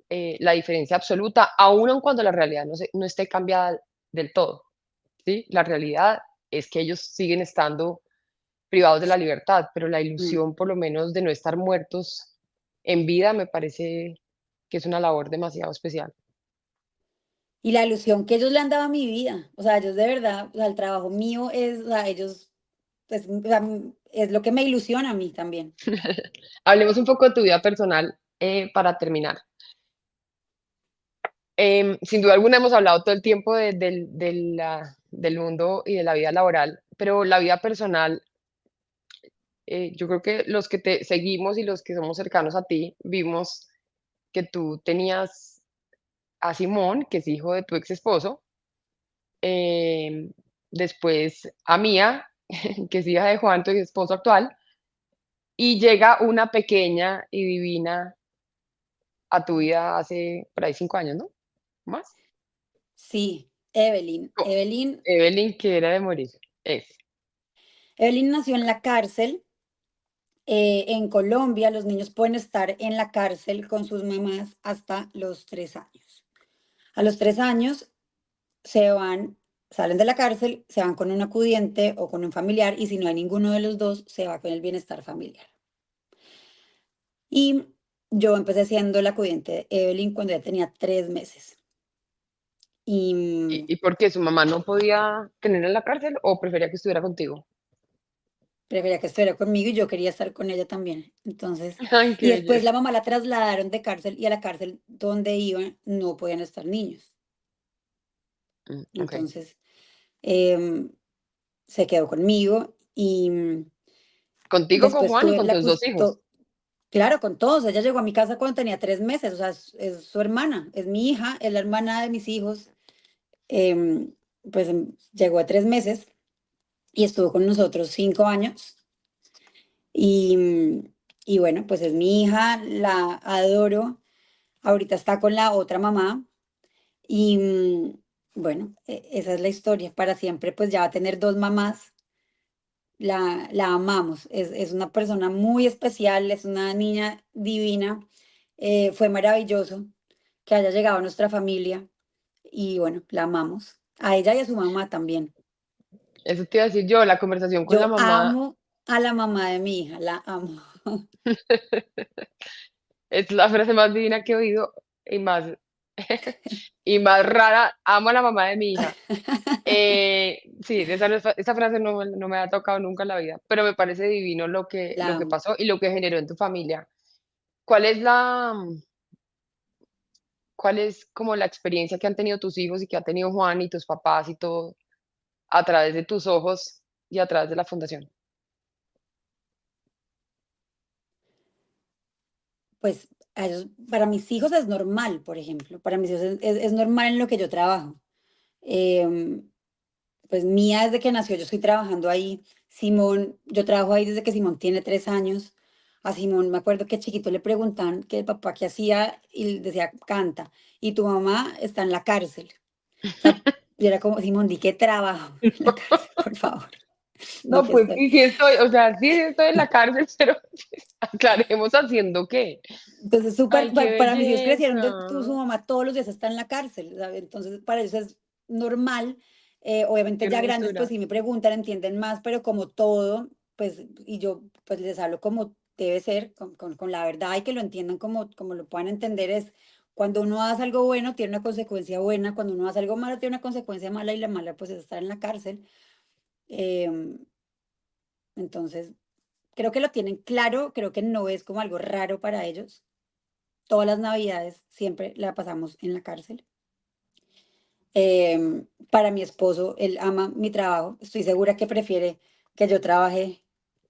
la diferencia absoluta, aun cuando la realidad no esté cambiada del todo, ¿sí? La realidad es que ellos siguen estando privados de la libertad, pero la Mm. ilusión, por lo menos, de no estar muertos en vida, me parece que es una labor demasiado especial. Y la ilusión que ellos le han dado a mi vida, o sea, ellos de verdad, o sea, el trabajo mío es, o sea, ellos, pues, o sea, es lo que me ilusiona a mí también. Hablemos un poco de tu vida personal para terminar. Sin duda alguna hemos hablado todo el tiempo del mundo y de la vida laboral, pero la vida personal, yo creo que los que te seguimos y los que somos cercanos a ti, vimos que tú tenías a Simón, que es hijo de tu ex esposo, em, después a Mía, que es hija de Juan, tu esposo actual, y llega una pequeña y divina a tu vida hace por ahí 5 años, ¿no? ¿Más? Sí, Evelyn. Co- Evelyn, que era de morir. Es. Evelyn nació en la cárcel. En Colombia, los niños pueden estar en la cárcel con sus mamás hasta los 3 años. A los 3 años se van, salen de la cárcel, se van con un acudiente o con un familiar, y si no hay ninguno de los dos, se va con el bienestar familiar. Y yo empecé siendo la acudiente de Evelyn cuando ya tenía 3 meses. Y ¿Y por qué su mamá no podía tenerla en la cárcel o prefería que estuviera contigo? prefería que estuviera conmigo y yo quería estar con ella también. Entonces, Ay, qué y después belleza. la mamá la trasladaron de cárcel, y a la cárcel donde iban no podían estar niños. Ok. Entonces, em, se quedó conmigo y Contigo, con después Juan y tuve con la tus dos hijos. custodia. Claro, con todos. Ella llegó a mi casa cuando tenía 3 meses, o sea, es su hermana, es mi hija, es la hermana de mis hijos. em, pues llegó a 3 meses y estuvo con nosotros 5 años. Y, y bueno, pues es mi hija, la adoro. Ahorita está con la otra mamá y bueno, esa es la historia. Para siempre, pues ya va a tener dos mamás. La amamos. Es una persona muy especial, es una niña divina. Fue maravilloso que haya llegado a nuestra familia y bueno, la amamos. A ella y a su mamá también. Eso te iba a decir yo, la conversación con la Yo mamá amo a la mamá de mi hija, la amo. es la frase más divina que he oído y más, y más rara. Amo a la mamá de mi hija. Sí, esa frase no me ha tocado nunca en la vida, pero me parece divino La lo que amo. pasó y lo que generó en tu familia. ¿Cuál es cuál es como la experiencia que han tenido tus hijos y que ha tenido Juan y tus papás y todo a través de tus ojos y a través de la fundación? Pues para mis hijos es normal, por ejemplo. Para mis hijos es normal en lo que yo trabajo. Em, pues Mía, desde que nació, yo estoy trabajando ahí. Simón, yo trabajo ahí desde que Simón tiene 3 años. A Simón me acuerdo que chiquito le preguntaban que el papá qué hacía y él decía, canta. Y tu mamá está en la cárcel. O sea, yo era como, Simón, di que trabajo en la cárcel, por favor. Di No, que pues estoy. sí, sí estoy, o sea, sí estoy en la cárcel, pero aclaremos haciendo qué. Entonces, súper, Ay, qué para mis hijos belleza. crecieron, su mamá todos los días está en la cárcel, ¿sabe? Entonces, para eso es normal. Qué Obviamente ya grandes, pues hermosura. sí me preguntan, entienden más, pero como todo, pues, y yo pues les hablo como debe ser, con la verdad, y que lo entiendan como lo puedan entender, es cuando uno hace algo bueno, tiene una consecuencia buena, cuando uno hace algo malo, tiene una consecuencia mala, y la mala pues es estar en la cárcel. Em, entonces, creo que lo tienen claro, creo que no es como algo raro para ellos. Todas las navidades siempre la pasamos en la cárcel. Para mi esposo, él ama mi trabajo. Estoy segura que prefiere que yo trabaje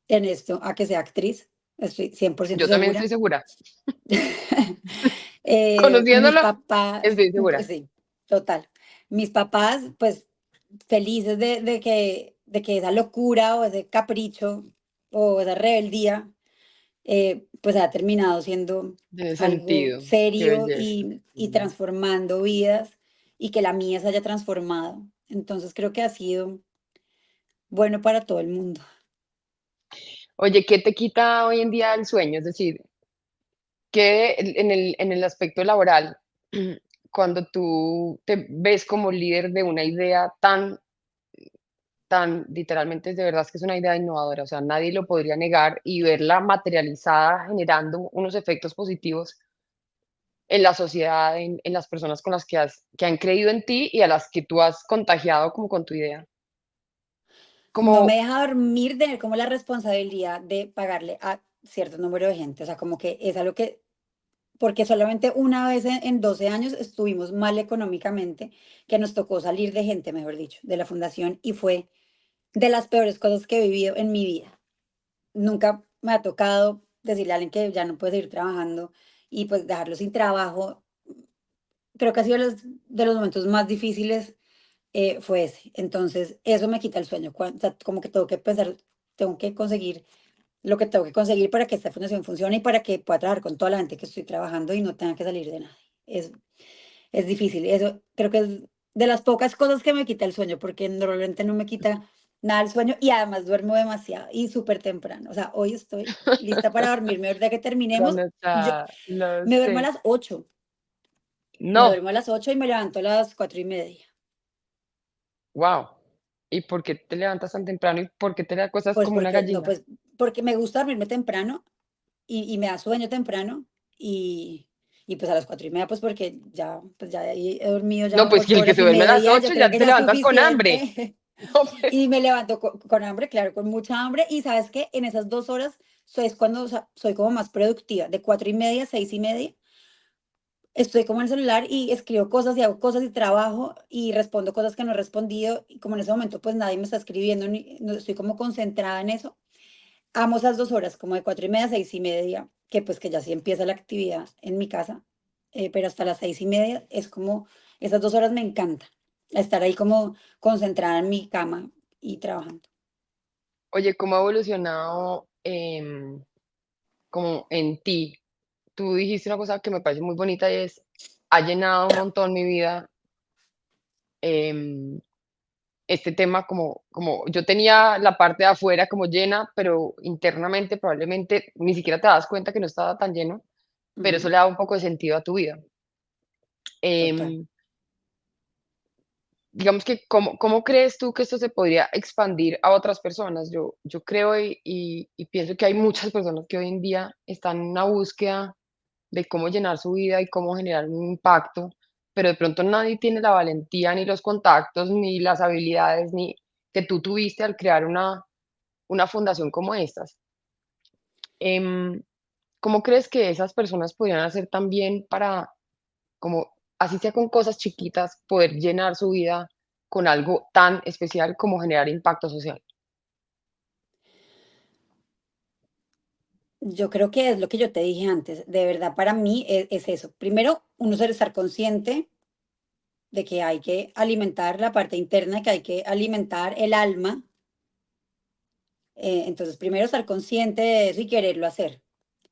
en esto a que sea actriz. Estoy 100% Yo también estoy segura. segura. Mis Conociéndolo, papás, estoy segura. sí, total. Mis papás, pues felices de que esa locura o ese capricho o esa rebeldía, pues ha terminado siendo Tiene algo sentido. Qué serio belleza. y Mm. transformando vidas y que la mía se haya transformado. Entonces creo que ha sido bueno para todo el mundo. Oye, ¿qué te quita hoy en día el sueño? Es decir, que en el aspecto laboral, cuando tú te ves como líder de una idea tan literalmente, de verdad es que es una idea innovadora, o sea, nadie lo podría negar y verla materializada generando unos efectos positivos en la sociedad, en las personas con las que han creído en ti y a las que tú has contagiado como con tu idea. No me Como, deja dormir tener como la responsabilidad de pagarle a cierto número de gente. O sea, como que es algo que, porque solamente una vez en 12 años estuvimos mal económicamente, que nos tocó salir de gente, mejor dicho, de la fundación y fue de las peores cosas que he vivido en mi vida. Nunca me ha tocado decirle a alguien que ya no puede seguir trabajando y pues dejarlo sin trabajo. Creo que ha sido de los momentos más difíciles fue ese. Entonces, eso me quita el sueño. O sea, como que tengo que pensar, tengo que conseguir lo que tengo que conseguir para que esta fundación funcione y para que pueda trabajar con toda la gente que estoy trabajando y no tenga que salir de nadie. Es difícil. Eso creo que es de las pocas cosas que me quita el sueño, porque normalmente no me quita nada el sueño y además duermo demasiado y súper temprano. O sea, hoy estoy lista para dormirme. Ahorita que terminemos, yo lo me duermo a sé. las 8. Me No, duermo a las 8 y me levanto a las 4:30. wow. ¿Y por qué te levantas tan temprano y por qué te acuestas Pues como una porque, no, gallina? pues porque me gusta dormirme temprano y me da sueño temprano y pues a las 4:30 pues porque ya, pues ya ahí he dormido No, ya pues que ocho el que horas se y duerme a las media, yo 8 creo ya que te ya es levantas con hambre. suficiente No, pues, y me levanto con hambre, claro, con mucha hambre y sabes que en esas 2 horas es cuando o sea, soy como más productiva, de 4:30 a 6:30. Estoy como en el celular y escribo cosas y hago cosas y trabajo y respondo cosas que no he respondido y como en ese momento pues nadie me está escribiendo, no estoy como concentrada en eso. Amo esas 2 horas, como de 4:30 a 6:30, que pues que ya sí empieza la actividad en mi casa, pero hasta las 6:30 es como, esas 2 horas me encanta, estar ahí como concentrada en mi cama y trabajando. oye, ¿cómo ha evolucionado, como en ti? Tú dijiste una cosa que me parece muy bonita y es, ha llenado un montón mi vida, em, este tema como yo tenía la parte de afuera como llena, pero internamente probablemente ni siquiera te das cuenta que no estaba tan lleno, pero eso Ujú, le da un poco de sentido a tu vida. total. Em, digamos que, ¿cómo crees tú que esto se podría expandir a otras personas? Yo creo y pienso que hay muchas personas que hoy en día están en una búsqueda de cómo llenar su vida y cómo generar un impacto, pero de pronto nadie tiene la valentía, ni los contactos, ni las habilidades, ni que tú tuviste al crear una fundación como estas. Em, ¿Cómo crees que esas personas podrían hacer también para, como, así sea con cosas chiquitas, poder llenar su vida con algo tan especial como generar impacto social? Yo creo que es lo que yo te dije antes, de verdad para mí es eso. Primero, uno debe estar consciente de que hay que alimentar la parte interna, que hay que alimentar el alma. Entonces, primero estar consciente de eso y quererlo hacer.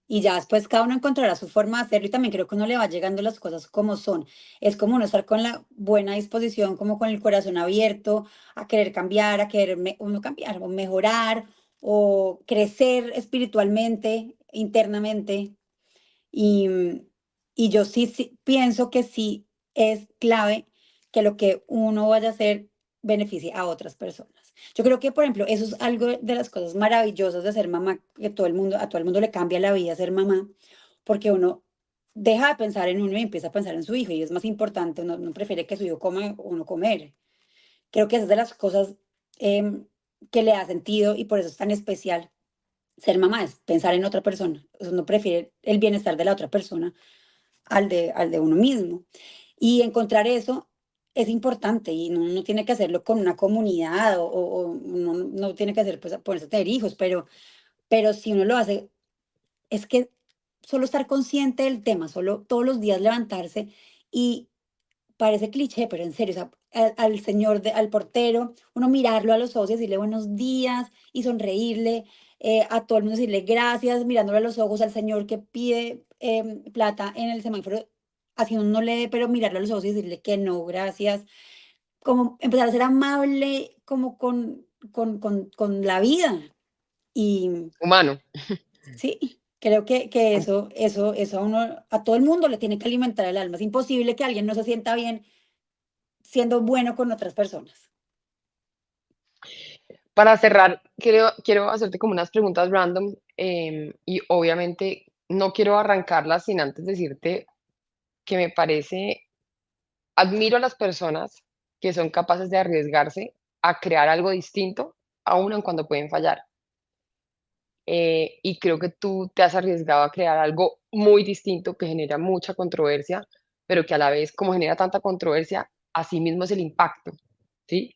Y ya después cada uno encontrará su forma de hacerlo y también creo que uno le va llegando las cosas como son. Es como uno estar con la buena disposición, como con el corazón abierto a querer cambiar, a querer uno cambiar o mejorar o crecer espiritualmente, internamente. Y, y yo sí pienso que sí es clave que lo que uno vaya a hacer beneficie a otras personas. Yo creo que, por ejemplo, eso es algo de las cosas maravillosas de ser mamá, que a todo el mundo le cambia la vida ser mamá, porque uno deja de pensar en uno y empieza a pensar en su hijo, y es más importante, uno prefiere que su hijo coma o no comer. Creo que esa es de las cosas que le da sentido y por eso es tan especial ser mamá es pensar en otra persona. O sea, uno prefiere el bienestar de la otra persona al de uno mismo. Y encontrar eso es importante y no tiene que hacerlo con una comunidad o uno no tiene que hacer, pues, ponerse a tener hijos, pero si uno lo hace, es que solo estar consciente del tema, solo todos los días levantarse y parece cliché, pero en serio, o sea, al señor, al portero, uno mirarlo a los ojos y decirle buenos días y sonreírle, a todo el mundo decirle gracias, mirándolo a los ojos al señor que pide plata en el semáforo, así uno no le dé, pero mirarlo a los ojos y decirle que no, gracias, como empezar a ser amable como con la vida. Y Humano. sí, creo que eso a uno, a todo el mundo le tiene que alimentar el alma. Es imposible que alguien no se sienta bien siendo bueno con otras personas. Para cerrar, quiero hacerte como unas preguntas random, y obviamente no quiero arrancarlas sin antes decirte que me parece, admiro a las personas que son capaces de arriesgarse a crear algo distinto, aun cuando pueden fallar. Y creo que tú te has arriesgado a crear algo muy distinto que genera mucha controversia, pero que a la vez, como genera tanta controversia, así mismo es el impacto, ¿sí?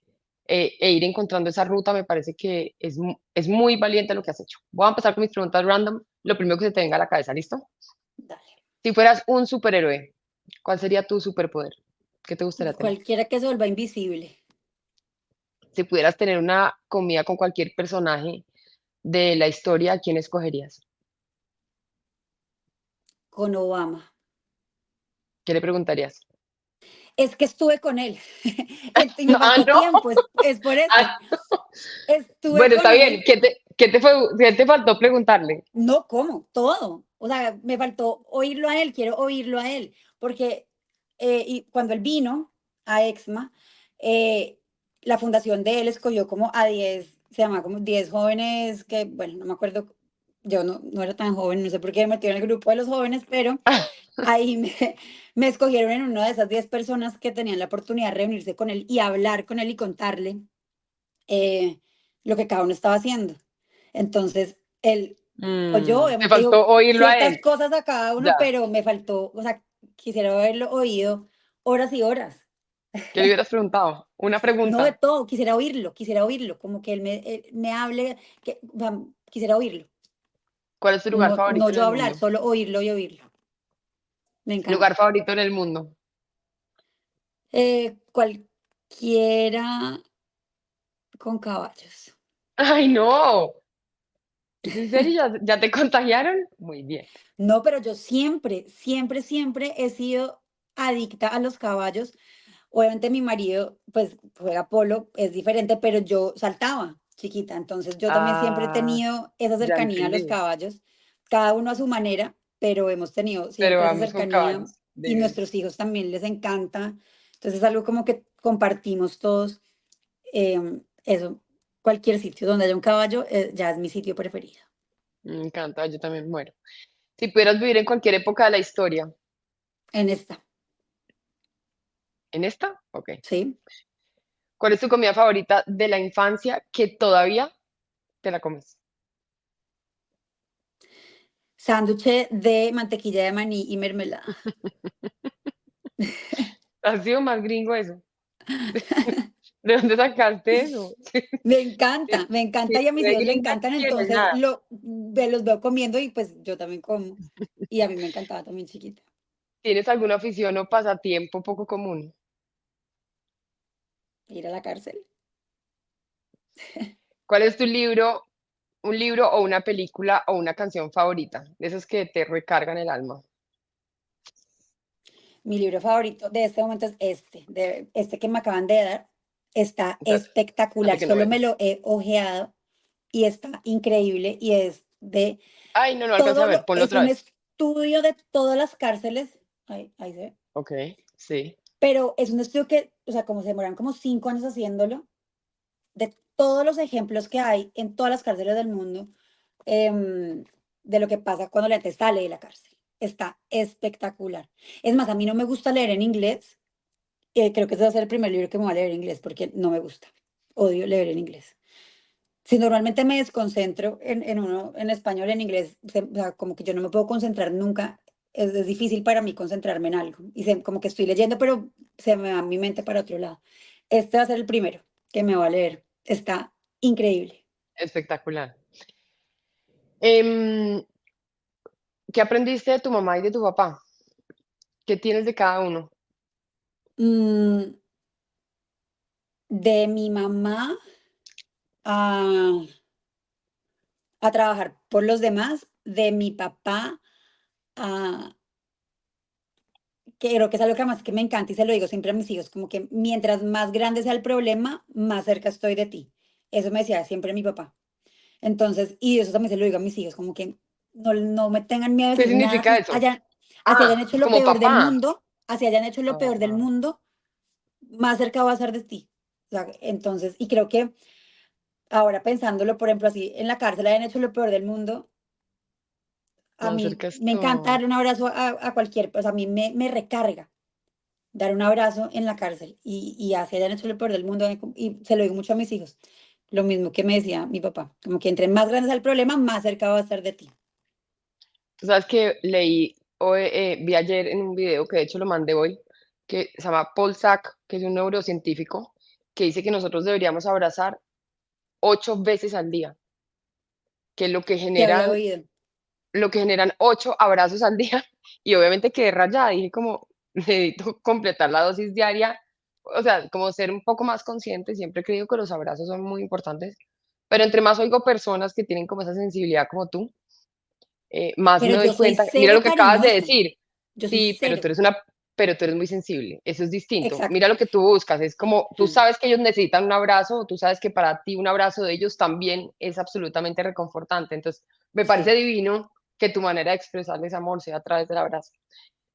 Ir encontrando esa ruta me parece que es muy valiente lo que has hecho. Voy a empezar con mis preguntas random. Lo primero que se te venga a la cabeza, ¿listo? Dale. Si fueras un superhéroe, ¿cuál sería tu superpoder? ¿Qué te gustaría tener? Cualquiera que se vuelva invisible, Si pudieras tener una comida con cualquier personaje de la historia, ¿a quién escogerías? con Obama. ¿Qué le preguntarías? Es que estuve con él y me Ah, faltó no. tiempo, es por eso. Ah, Estuve bueno, con está bien. él, ¿Qué te faltó preguntarle? no, ¿cómo? Todo. O sea, me faltó oírlo a él, quiero oírlo a él, porque y cuando él vino a EXMA, eh, la fundación de él escogió como a 10, se llama como 10 jóvenes que, bueno, no me acuerdo, yo no era tan joven, no sé por qué me metí en el grupo de los jóvenes, pero ahí me escogieron en una de esas 10 personas que tenían la oportunidad de reunirse con él y hablar con él y contarle eh, lo que cada uno estaba haciendo. Entonces, él oyó, Te obviamente faltó dijo oírlo a ciertas él. cosas a cada Ya. uno, pero me faltó, o sea, quisiera haberlo oído horas y horas. ¿Qué le hubieras preguntado? Una No de pregunta. todo, quisiera oírlo, como que él me hable, que, o sea, quisiera oírlo. ¿Cuál es tu lugar No favorito en yo el hablar, mundo? solo oírlo y oírlo. Me encanta. Lugar favorito en el mundo. Cualquiera con caballos. Ay, no. ¿Es en serio? ¿Ya te contagiaron? Muy bien. No, pero yo siempre he sido adicta a los caballos. Obviamente mi marido, pues, juega polo, es diferente, pero yo saltaba chiquita, entonces yo también siempre he Ah, tenido esa ya cercanía a los entendí. caballos, cada uno a su manera, pero hemos tenido Pero siempre esa vamos con cercanía caballos. y Divino. nuestros hijos también les encanta. Entonces es algo como que compartimos todos, eso, cualquier sitio donde haya un caballo, ya es mi sitio preferido. Me encanta, yo también muero. Si pudieras vivir en cualquier época de la historia, En esta, ¿en esta? Ok. ¿sí? ¿Cuál es tu comida favorita de la infancia que todavía te la comes? Sándwich de mantequilla de maní y mermelada. ¿Ha sido más gringo eso? ¿De dónde sacaste eso? Sin, Me encanta sin y a mis de hijos le gringa encantan, no tienes entonces nada. los veo comiendo y pues yo también como. Y a mí me encantaba también chiquita. ¿Tienes alguna afición o pasatiempo poco común? Ir a la cárcel. ¿Cuál es tu libro, un libro o una película o una canción favorita? De esos que te recargan el alma. Mi libro favorito de este momento es este que me acaban de dar. Está Espérate espectacular, que no solo me veo. lo he ojeado y está increíble y es de Ay, no alcancé a ver, ponlo es otra un vez. estudio de todas las cárceles. Ahí se ve. Ok, sí. Pero es un estudio que, o sea, como se demoran como 5 años haciéndolo, de todos los ejemplos que hay en todas las cárceles del mundo, de lo que pasa cuando la gente sale de la cárcel. Está espectacular. Es más, a mí no me gusta leer en inglés. Creo que ese va a ser el primer libro que me voy a leer en inglés porque no me gusta. Odio leer en inglés. Si normalmente me desconcentro en uno, en español, en inglés, o sea, como que yo no me puedo concentrar nunca, es difícil para mí concentrarme en algo. Y como que estoy leyendo, pero se me va mi mente para otro lado. Este va a ser el primero que me va a leer. Está increíble. Espectacular. Em, ¿Qué aprendiste de tu mamá y de tu papá? ¿Qué tienes de cada uno? Mm, de mi mamá a, a trabajar por los demás, de mi papá a que creo que es algo que además que me encanta y se lo digo siempre a mis hijos, como que mientras más grande sea el problema, más cerca estoy de ti. Eso me decía siempre mi papá. Entonces, y eso también se lo digo a mis hijos, como que no me tengan miedo de ¿Qué decir nada, significa así eso? así hayan hecho lo Como peor del papá. mundo, así hayan hecho lo peor del Ah, mundo, más cerca va a ser de ti. O sea, entonces, y creo que ahora pensándolo, por ejemplo, así en la cárcel hayan hecho lo peor del mundo, a más mí cerca me encanta estoy. darle un abrazo a cualquier, pues a mí me recarga dar un abrazo en la cárcel y así hayan hecho lo peor del mundo y se lo digo mucho a mis hijos, lo mismo que me decía mi papá, como que entre más grande sea el problema, más cerca va a estar de ti. Tú sabes que leí, o vi ayer en un video, que de hecho lo mandé hoy, que se llama Paul Sack, que es un neurocientífico, que dice que nosotros deberíamos abrazar 8 veces al día, que Se había oído. lo que generan 8 abrazos al día, y obviamente quedé rayada, dije como, necesito completar la dosis diaria, o sea, como ser un poco más consciente, siempre he creído que los abrazos son muy importantes, pero entre más oigo personas que tienen como esa sensibilidad como tú, más Pero me doy yo soy cuenta, mira lo cero que acabas de cariñosa, decir, yo soy sí, cero. pero tú eres muy sensible, eso es distinto. Exacto. Mira lo que tú buscas, es como, tú Mm, sabes que ellos necesitan un abrazo, tú sabes que para ti un abrazo de ellos también es absolutamente reconfortante, entonces me parece sí. divino que tu manera de expresarles amor sea a través del abrazo.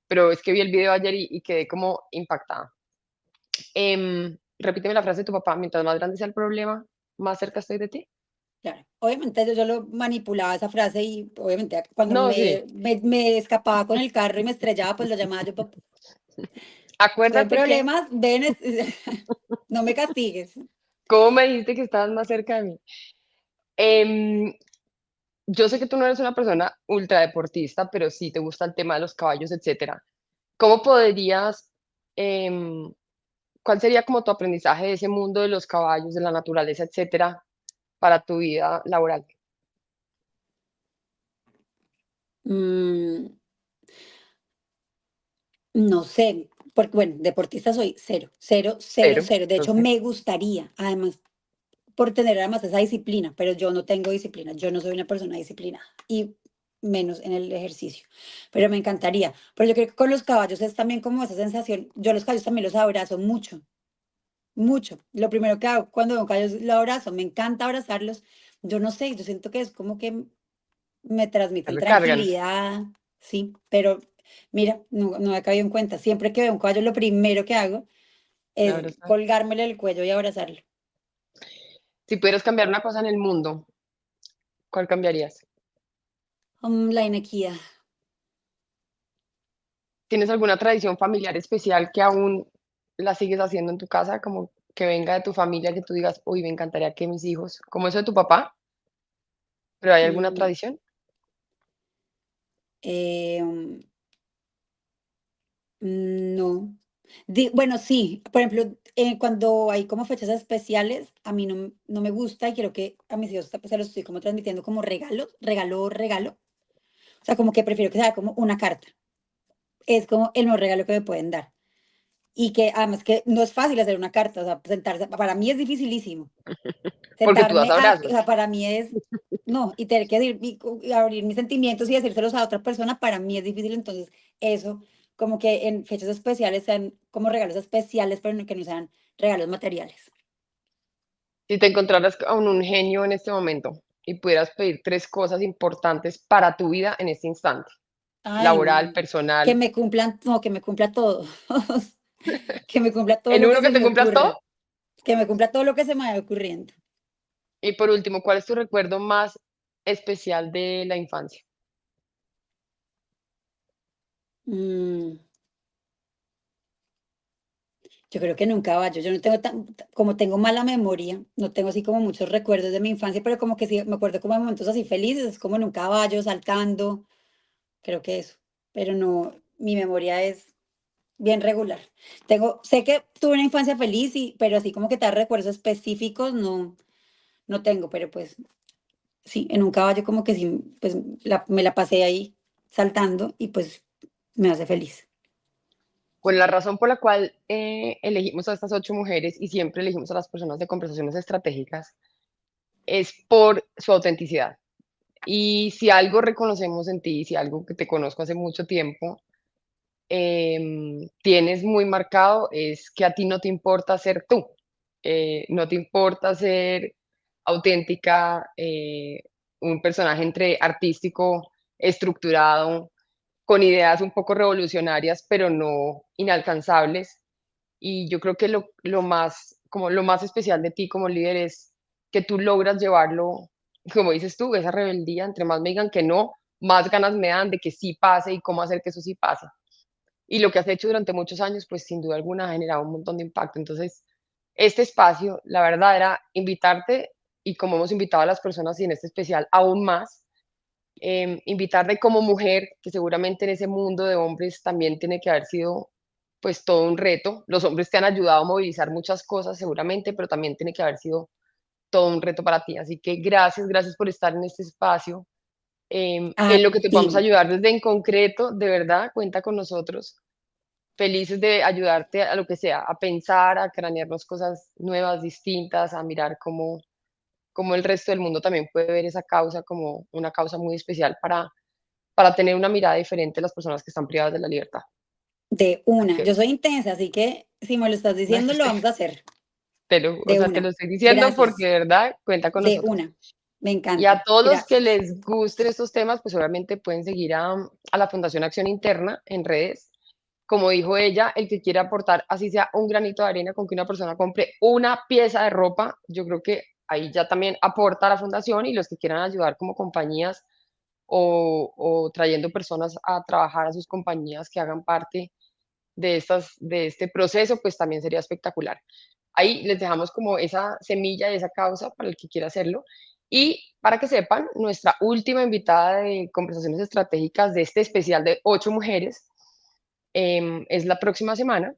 Pero es que vi el video ayer y quedé como impactada. Repíteme la frase de tu papá, mientras más grande sea el problema, más cerca estoy de ti. Claro, obviamente yo solo manipulaba esa frase y obviamente cuando No, sí. me escapaba con el carro y me estrellaba, pues lo llamaba yo, papá, estoy en Acuérdate que, problemas, ven, no me castigues. ¿cómo me dijiste que estabas más cerca de mí? Em, yo sé que tú no eres una persona ultradeportista, pero sí te gusta el tema de los caballos, etcétera. ¿Cómo podrías, em, cuál sería como tu aprendizaje de ese mundo de los caballos, de la naturaleza, etcétera, para tu vida laboral? Mm, no sé, porque bueno, deportista soy cero, cero, cero, Cero, cero. De hecho, ok. me gustaría, además, por tener además esa disciplina, pero yo no tengo disciplina, yo no soy una persona disciplinada y menos en el ejercicio, pero me encantaría. Pero yo creo que con los caballos es también como esa sensación, yo los caballos también los abrazo mucho, mucho. Lo primero que hago cuando veo un caballo es lo abrazo, me encanta abrazarlos. Yo no sé, yo siento que es como que me Te transmiten recargan. tranquilidad, sí, pero mira, no me he caído en cuenta. Siempre que veo un caballo, lo primero que hago es Abrazar. colgármelo del cuello y abrazarlo. Si pudieras cambiar una cosa en el mundo, ¿cuál cambiarías? La inequidad. ¿Tienes alguna tradición familiar especial que aún la sigues haciendo en tu casa? Como que venga de tu familia, que tú digas, uy, me encantaría que mis hijos, como eso de tu papá, pero ¿hay alguna Mm, tradición? em, no. Bueno, sí, por ejemplo, cuando hay como fechas especiales, a mí no me gusta y creo que a mis hijos se los estoy como transmitiendo como regalo. O sea, como que prefiero que sea como una carta. Es como el mejor regalo que me pueden dar. Y que además que no es fácil hacer una carta, o sea, sentarse, para mí es dificilísimo. Porque tú das O abrazos. sea, para mí es, no, y tener que decir, y abrir mis sentimientos y decírselos a otra persona, para mí es difícil. Entonces, eso, como que en fechas especiales sean como regalos especiales, pero que no sean regalos materiales. Si te encontraras con un genio en este momento y pudieras pedir 3 cosas importantes para tu vida en este instante, Ay, laboral, no, personal, que me cumpla todo, que me cumpla todo ¿el lo uno que que se te me cumpla todo? ocurra, que me cumpla todo lo que se me vaya ocurriendo. Y por último, ¿cuál es tu recuerdo más especial de la infancia? Mm, Yo creo que en un caballo. Yo no tengo como tengo mala memoria, no tengo así como muchos recuerdos de mi infancia, pero como que sí, me acuerdo como de momentos así felices, es como en un caballo, saltando, creo que eso. Pero no, mi memoria es bien regular. Sé que tuve una infancia feliz, pero así como que te da recuerdos específicos, no, no tengo, pero pues sí, en un caballo como que sí, pues me la pasé ahí saltando y pues me hace feliz. Pues la razón por la cual elegimos a estas 8 mujeres y siempre elegimos a las personas de conversaciones estratégicas es por su autenticidad. Y si algo reconocemos en ti, si algo que te conozco hace mucho tiempo, tienes muy marcado, es que a ti no te importa ser tú, no te importa ser auténtica, un personaje entre artístico, estructurado, con ideas un poco revolucionarias, pero no inalcanzables. Y yo creo que lo más especial de ti como líder es que tú logras llevarlo, como dices tú, esa rebeldía, entre más me digan que no, más ganas me dan de que sí pase y cómo hacer que eso sí pase. Y lo que has hecho durante muchos años, pues sin duda alguna ha generado un montón de impacto. Entonces, este espacio, la verdad, era invitarte y como hemos invitado a las personas y en este especial aún más, invitarte como mujer, que seguramente en ese mundo de hombres también tiene que haber sido pues todo un reto. Los hombres te han ayudado a movilizar muchas cosas seguramente, pero también tiene que haber sido todo un reto para ti. Así que gracias, gracias por estar en este espacio. A En lo que te podamos ti. ayudar desde en concreto, de verdad, cuenta con nosotros. Felices de ayudarte a lo que sea, a pensar, a cranearnos cosas nuevas, distintas, a mirar cómo el resto del mundo también puede ver esa causa como una causa muy especial para tener una mirada diferente a las personas que están privadas de la libertad. De Así una. que, Yo soy intensa, así que si me lo estás no, diciendo, lo vamos a hacer. o De sea, te una. lo estoy diciendo porque Gracias. de verdad cuenta con De nosotros. una. Me Y a encanta. todos los que Gracias. les gusten estos temas, pues obviamente pueden seguir a la Fundación Acción Interna en redes. Como dijo ella, el que quiera aportar, así sea un granito de arena con que una persona compre una pieza de ropa, yo creo que ahí ya también aporta a la fundación y los que quieran ayudar como compañías o trayendo personas a trabajar a sus compañías que hagan parte de este proceso, pues también sería espectacular. Ahí les dejamos como esa semilla de esa causa para el que quiera hacerlo. Y para que sepan, nuestra última invitada de conversaciones estratégicas de este especial de 8 mujeres es la próxima semana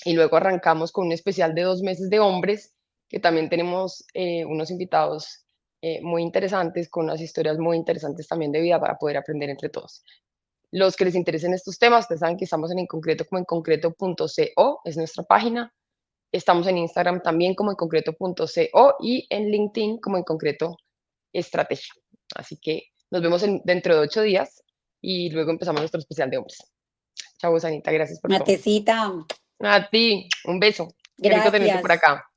y luego arrancamos con un especial de 2 meses de hombres, que también tenemos unos invitados muy interesantes, con unas historias muy interesantes también de vida para poder aprender entre todos. Los que les interesen estos temas, ustedes saben que estamos en Concreto como enconcreto.co, es nuestra página. Estamos en Instagram también como enconcreto.co y en LinkedIn como en concreto estrategia. Así que nos vemos dentro de 8 días y luego empezamos nuestro especial de hombres. Chao, Sanita, gracias por todo. Matecita. A ti, un beso. Qué rico tenerte por Gracias. acá.